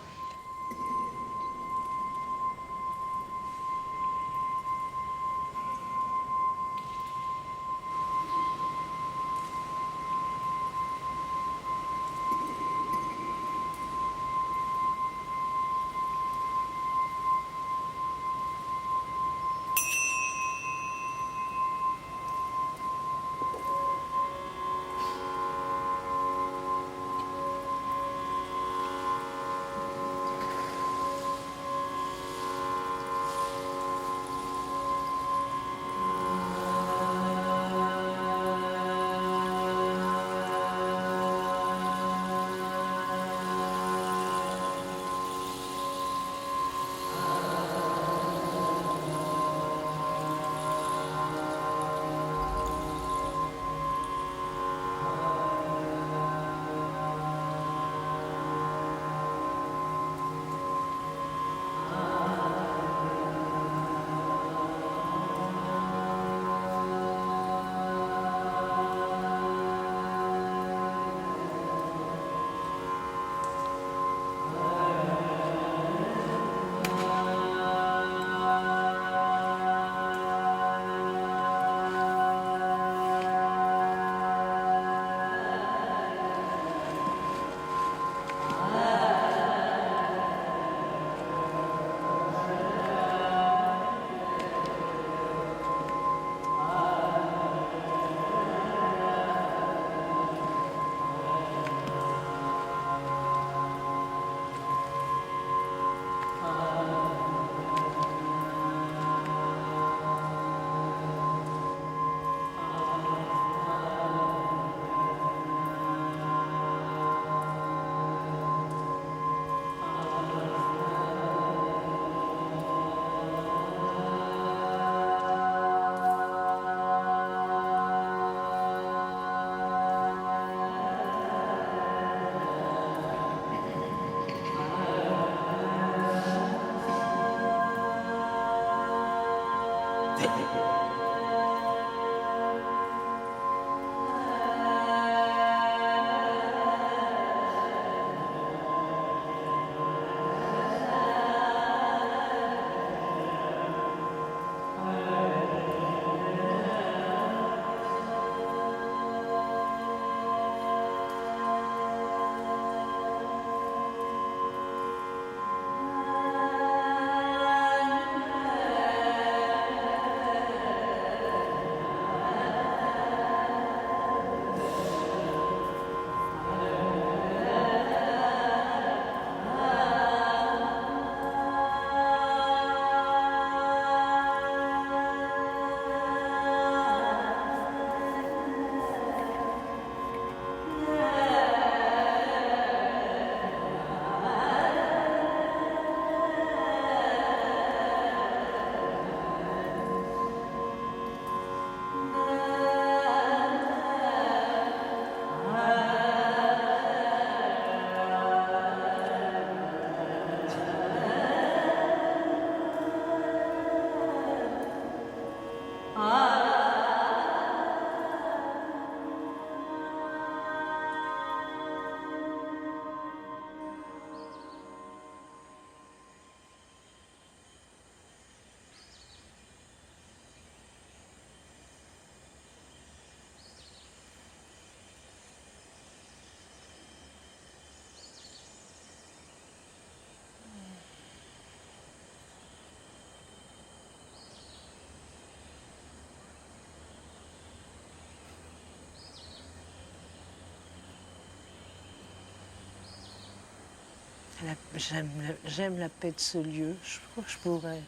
J'aime la paix de ce lieu. Je crois que je pourrais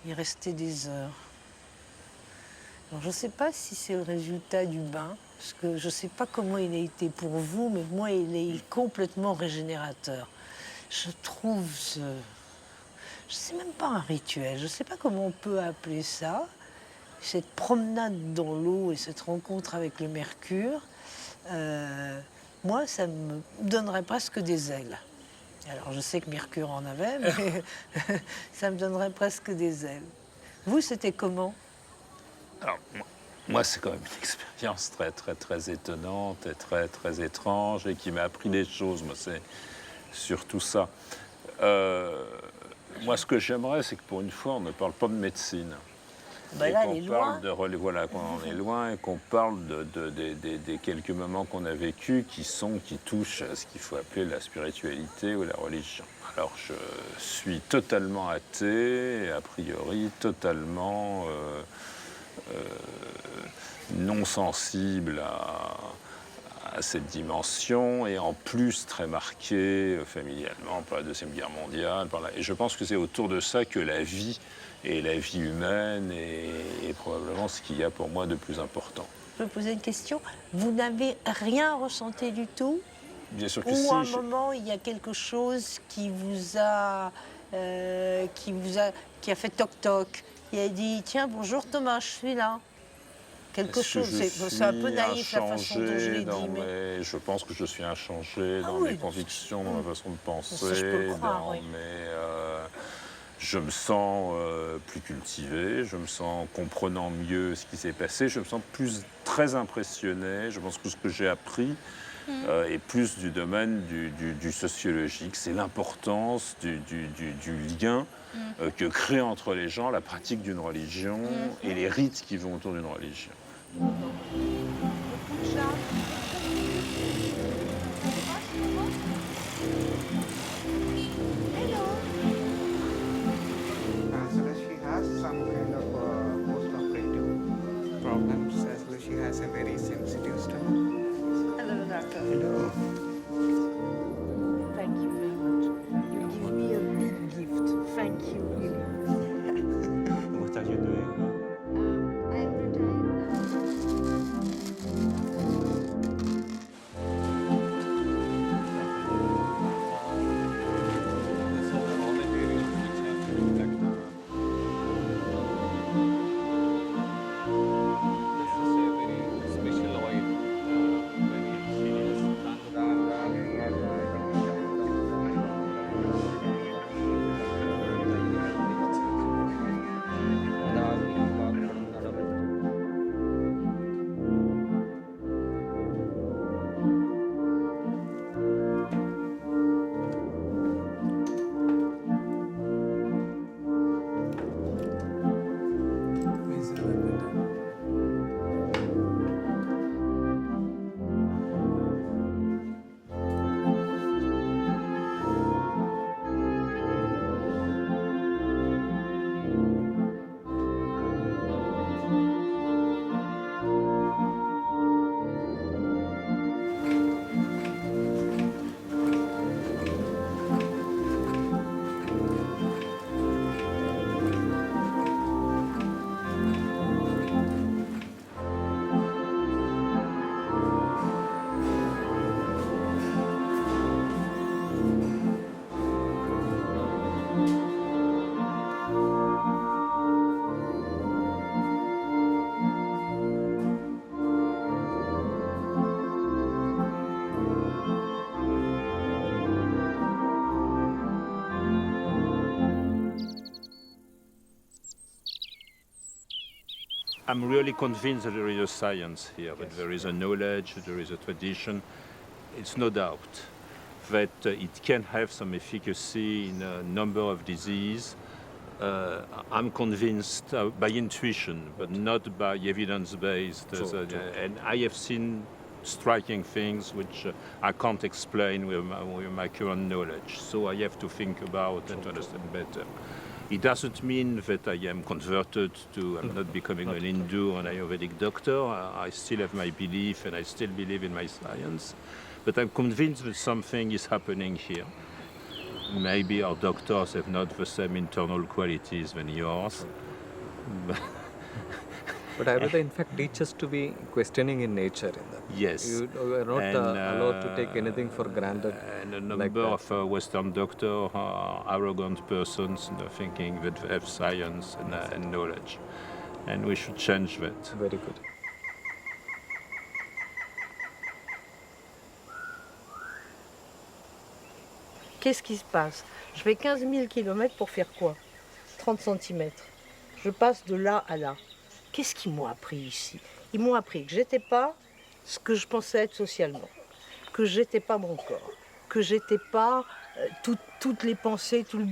y rester des heures. Alors, je ne sais pas si c'est le résultat du bain, parce que je ne sais pas comment il a été pour vous, mais moi, il est complètement régénérateur. Je trouve ce... Je ne sais même pas un rituel, je ne sais pas comment on peut appeler ça. Cette promenade dans l'eau et cette rencontre avec le mercure, moi, ça me donnerait presque des ailes. Alors, je sais que Mercure en avait, mais ça me donnerait presque des ailes. Vous, c'était comment? Alors, moi c'est quand même une expérience très étonnante et très étrange et qui m'a appris des choses. Moi, c'est surtout ça. Moi, ce que j'aimerais, c'est que pour une fois, on ne parle pas de médecine. Ben là, elle est loin. Voilà, quand on est loin et qu'on parle des quelques moments qu'on a vécus qui touchent à ce qu'il faut appeler la spiritualité ou la religion. Alors, je suis totalement athée et a priori totalement non sensible à cette dimension et en plus très marqué familialement par la Deuxième Guerre mondiale. Et je pense que c'est autour de ça que la vie et la vie humaine est probablement ce qu'il y a pour moi de plus important. Je peux poser une question? Vous n'avez rien ressenti du tout? Bien sûr que Ou si. à un moment, il y a quelque chose qui a fait toc-toc, qui a dit « Tiens, bonjour Thomas, je suis là ». Quelque chose, c'est un peu naïf la façon dont je l'ai dit. Mais... Je pense que je suis inchangé dans mes convictions, dans ma façon de penser. Ça, je peux croire, oui. Je me sens plus cultivé, je me sens comprenant mieux ce qui s'est passé, je me sens très impressionné. Je pense que ce que j'ai appris est plus du domaine du sociologique. C'est l'importance du lien que crée entre les gens la pratique d'une religion et les rites qui vont autour d'une religion. Some kind of post-operative problems as well. She has a very sensitive stomach. Hello, doctor. Hello. Thank you very much. You give me a big gift. Thank you. What are you doing? I'm I'm really convinced that there is a science here, that there is a knowledge, there is a tradition. It's no doubt that it can have some efficacy in a number of diseases. I'm convinced by intuition, but not by evidence-based. And I have seen striking things which I can't explain with my current knowledge. So I have to think about and to understand better. It doesn't mean that I am converted to, I'm not becoming an Hindu or an Ayurvedic doctor. I still have my belief and I still believe in my science. But I'm convinced that something is happening here. Maybe our doctors have not the same internal qualities than yours. But Ayurveda, in fact, teaches to be questioning in nature. In that. Yes. You are not allowed to take anything for granted. And a number of Western doctors are arrogant persons, thinking that they have science and knowledge. And we should change that. Very good. Qu'est-ce qui se passe? Je fais 15 000 km pour faire quoi? 30 cm. Je passe de là à là. Qu'est-ce qu'ils m'ont appris ici? Ils m'ont appris que j'étais pas ce que je pensais être socialement, que j'étais pas mon corps, que j'étais pas toutes les pensées, tout le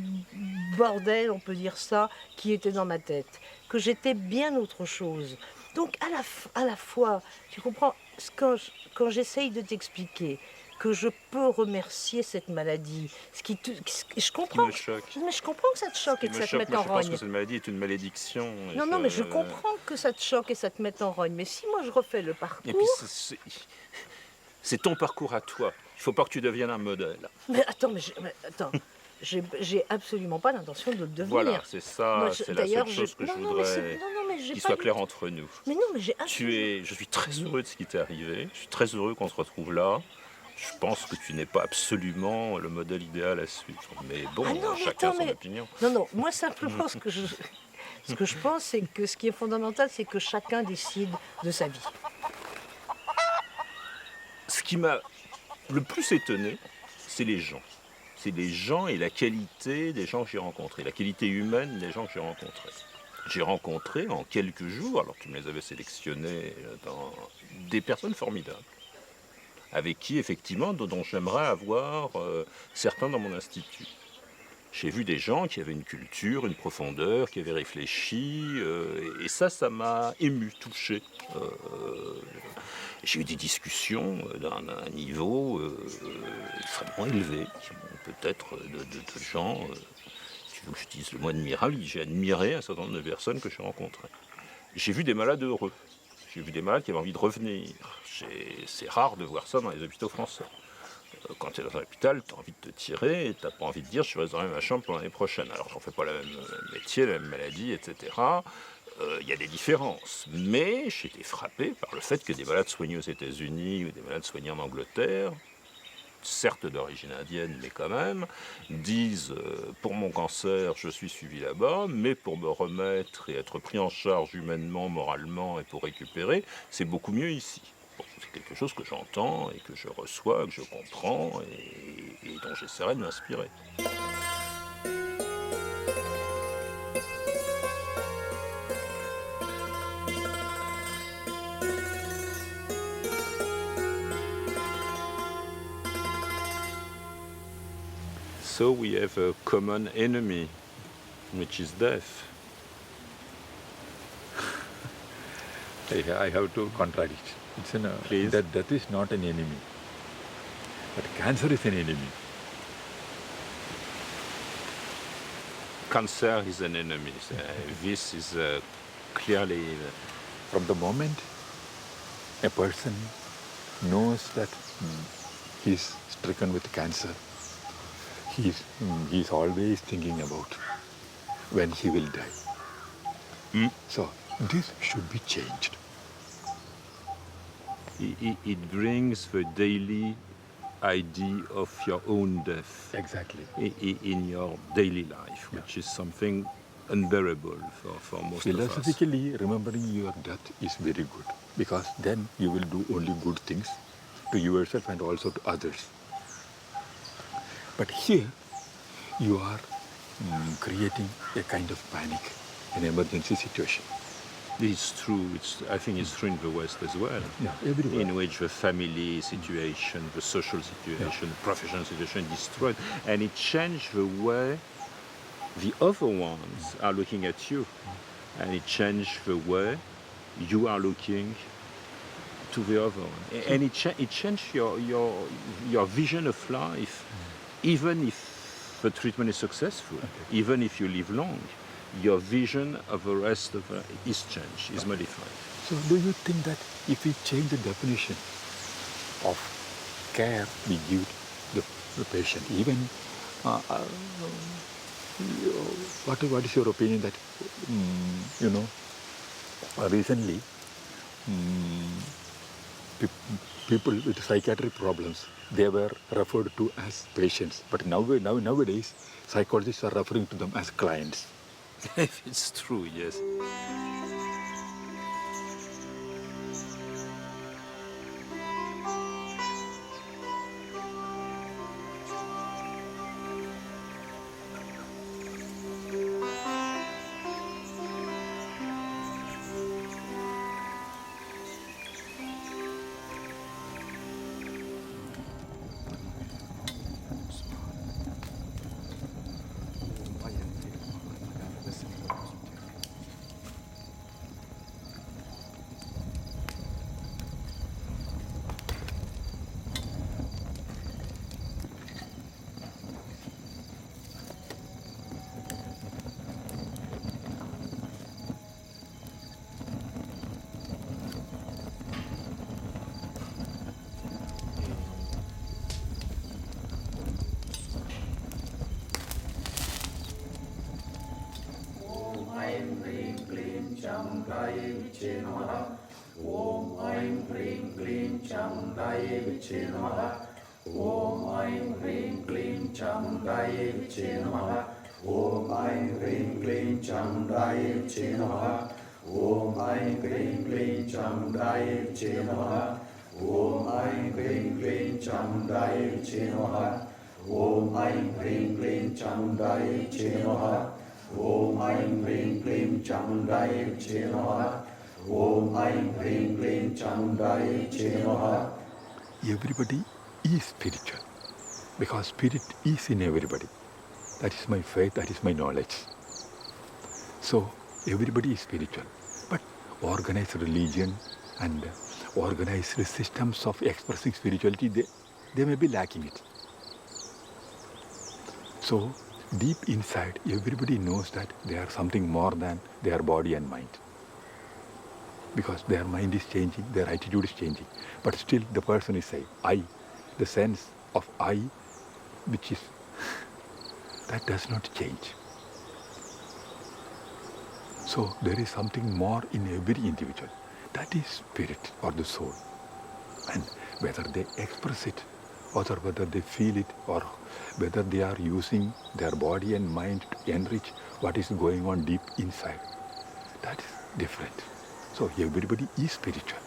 bordel, on peut dire ça, qui était dans ma tête, que j'étais bien autre chose. Donc à la fois, tu comprends, quand j'essaye de t'expliquer que je peux remercier cette maladie. Je comprends. Me choque. Mais je comprends que ça te choque et que ça te mette en rogne. Je pense que cette maladie est une malédiction. Non, mais je comprends que ça te choque et ça te mette en rogne. Mais si moi je refais le parcours... Et puis c'est ton parcours à toi. Il ne faut pas que tu deviennes un modèle. Mais attends, j'ai absolument pas l'intention de le devenir. Voilà, c'est ça, moi, c'est la seule chose que je voudrais qu'il soit clair entre nous. Mais non, mais j'ai absolument... Je suis très heureux de ce qui t'est arrivé. Je suis très heureux qu'on se retrouve là. Je pense que tu n'es pas absolument le modèle idéal à suivre. Mais bon, chacun son opinion. Non, moi simplement ce que je pense, c'est que ce qui est fondamental, c'est que chacun décide de sa vie. Ce qui m'a le plus étonné, c'est les gens. C'est les gens et la qualité des gens que j'ai rencontrés, la qualité humaine des gens que j'ai rencontrés. J'ai rencontré en quelques jours, alors tu me les avais sélectionnés, des personnes formidables, avec qui, effectivement, dont j'aimerais avoir certains dans mon institut. J'ai vu des gens qui avaient une culture, une profondeur, qui avaient réfléchi, et ça m'a ému, touché. J'ai eu des discussions d'un niveau extrêmement élevé, peut-être de gens, tu veux que je dise le mot admirable, j'ai admiré un certain nombre de personnes que j'ai rencontrées. J'ai vu des malades heureux. J'ai vu des malades qui avaient envie de revenir. C'est rare de voir ça dans les hôpitaux français. Quand tu es dans un hôpital, tu as envie de te tirer et tu n'as pas envie de dire je réserverai ma chambre pour l'année prochaine. Alors j'en fais pas le même métier, la même maladie, etc. Il y a des différences. Mais j'ai été frappé par le fait que des malades soignés aux États-Unis ou des malades soignés en Angleterre, certes d'origine indienne, mais quand même, disent pour mon cancer, je suis suivi là-bas, mais pour me remettre et être pris en charge humainement, moralement et pour récupérer, c'est beaucoup mieux ici. Bon, c'est quelque chose que j'entends et que je reçois, que je comprends et dont j'essaierai de m'inspirer. So we have a common enemy, which is death. I have to contradict. That death is not an enemy, but cancer is an enemy. Cancer is an enemy. This is clearly... From the moment a person knows that he's stricken with cancer, he's always thinking about when he will die. So this should be changed. It brings the daily idea of your own death. Exactly. In your daily life, which is something unbearable for most of us. Philosophically, remembering your death is very good, because then you will do only good things to yourself and also to others. But here, you are creating a kind of panic, an emergency situation. It's true. I think it's true in the West as well. Yeah, everywhere. In which the family situation, the social situation, the professional situation is destroyed, and it changed the way the other ones are looking at you, and it changed the way you are looking to the other one, and it changed your vision of life, even if the treatment is successful, even if you live long. Your vision of the rest of is changed, is modified. So do you think that if we change the definition of care we give the patient, even what is your opinion that recently people with psychiatric problems, they were referred to as patients, but nowadays psychologists are referring to them as clients. It's true, yes. Everybody is spiritual because spirit is in everybody. That is my faith, that is my knowledge. So everybody is spiritual, but organized religion and organized systems of expressing spirituality, they may be lacking it. So deep inside, everybody knows that they are something more than their body and mind. Because their mind is changing, their attitude is changing. But still the person is saying, I, the sense of I, which is, that does not change. So there is something more in every individual. That is spirit or the soul. And whether they express it, or whether they feel it, or whether they are using their body and mind to enrich what is going on deep inside, that is different. So everybody is spiritual.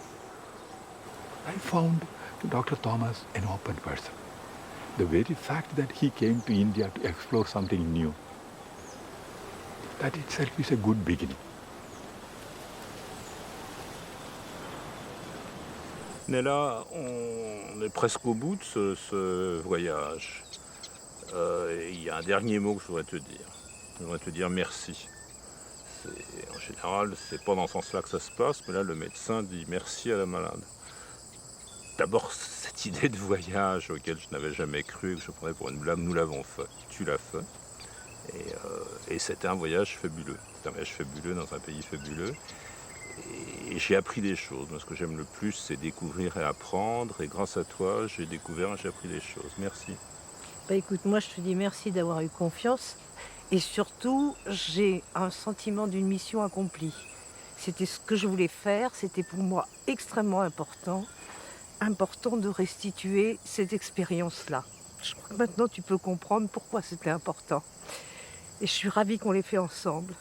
I found Dr. Thomas an open person. The very fact that he came to India to explore something new, that itself is a good beginning. Mais là, on est presque au bout de ce voyage. Il y a un dernier mot que je voudrais te dire. Je voudrais te dire merci. En général, c'est pas dans ce sens-là que ça se passe, mais là, le médecin dit merci à la malade. D'abord, cette idée de voyage auquel je n'avais jamais cru, que je prenais pour une blague, nous l'avons fait. Tu l'as fait. Et c'était un voyage fabuleux. C'était un voyage fabuleux dans un pays fabuleux. Et j'ai appris des choses. Moi, ce que j'aime le plus, c'est découvrir et apprendre. Et grâce à toi, j'ai découvert et j'ai appris des choses. Merci. Bah écoute, moi je te dis merci d'avoir eu confiance. Et surtout, j'ai un sentiment d'une mission accomplie. C'était ce que je voulais faire. C'était pour moi extrêmement important de restituer cette expérience-là. Je crois que maintenant tu peux comprendre pourquoi c'était important. Et je suis ravie qu'on l'ait fait ensemble.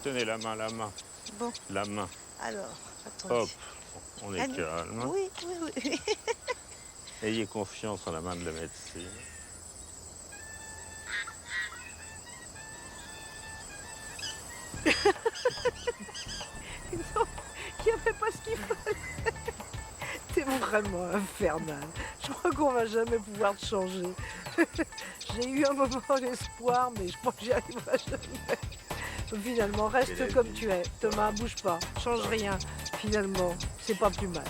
Tenez la main. Bon. La main. Alors, attendez. Hop, on est calme. Oui. Ayez confiance en la main de la médecine. vraiment infernal. Je crois qu'on va jamais pouvoir te changer. J'ai eu un moment d'espoir, mais je crois que j'y arriverai jamais. Finalement, reste comme tu es. Thomas, bouge pas, change rien. Finalement, c'est pas plus mal.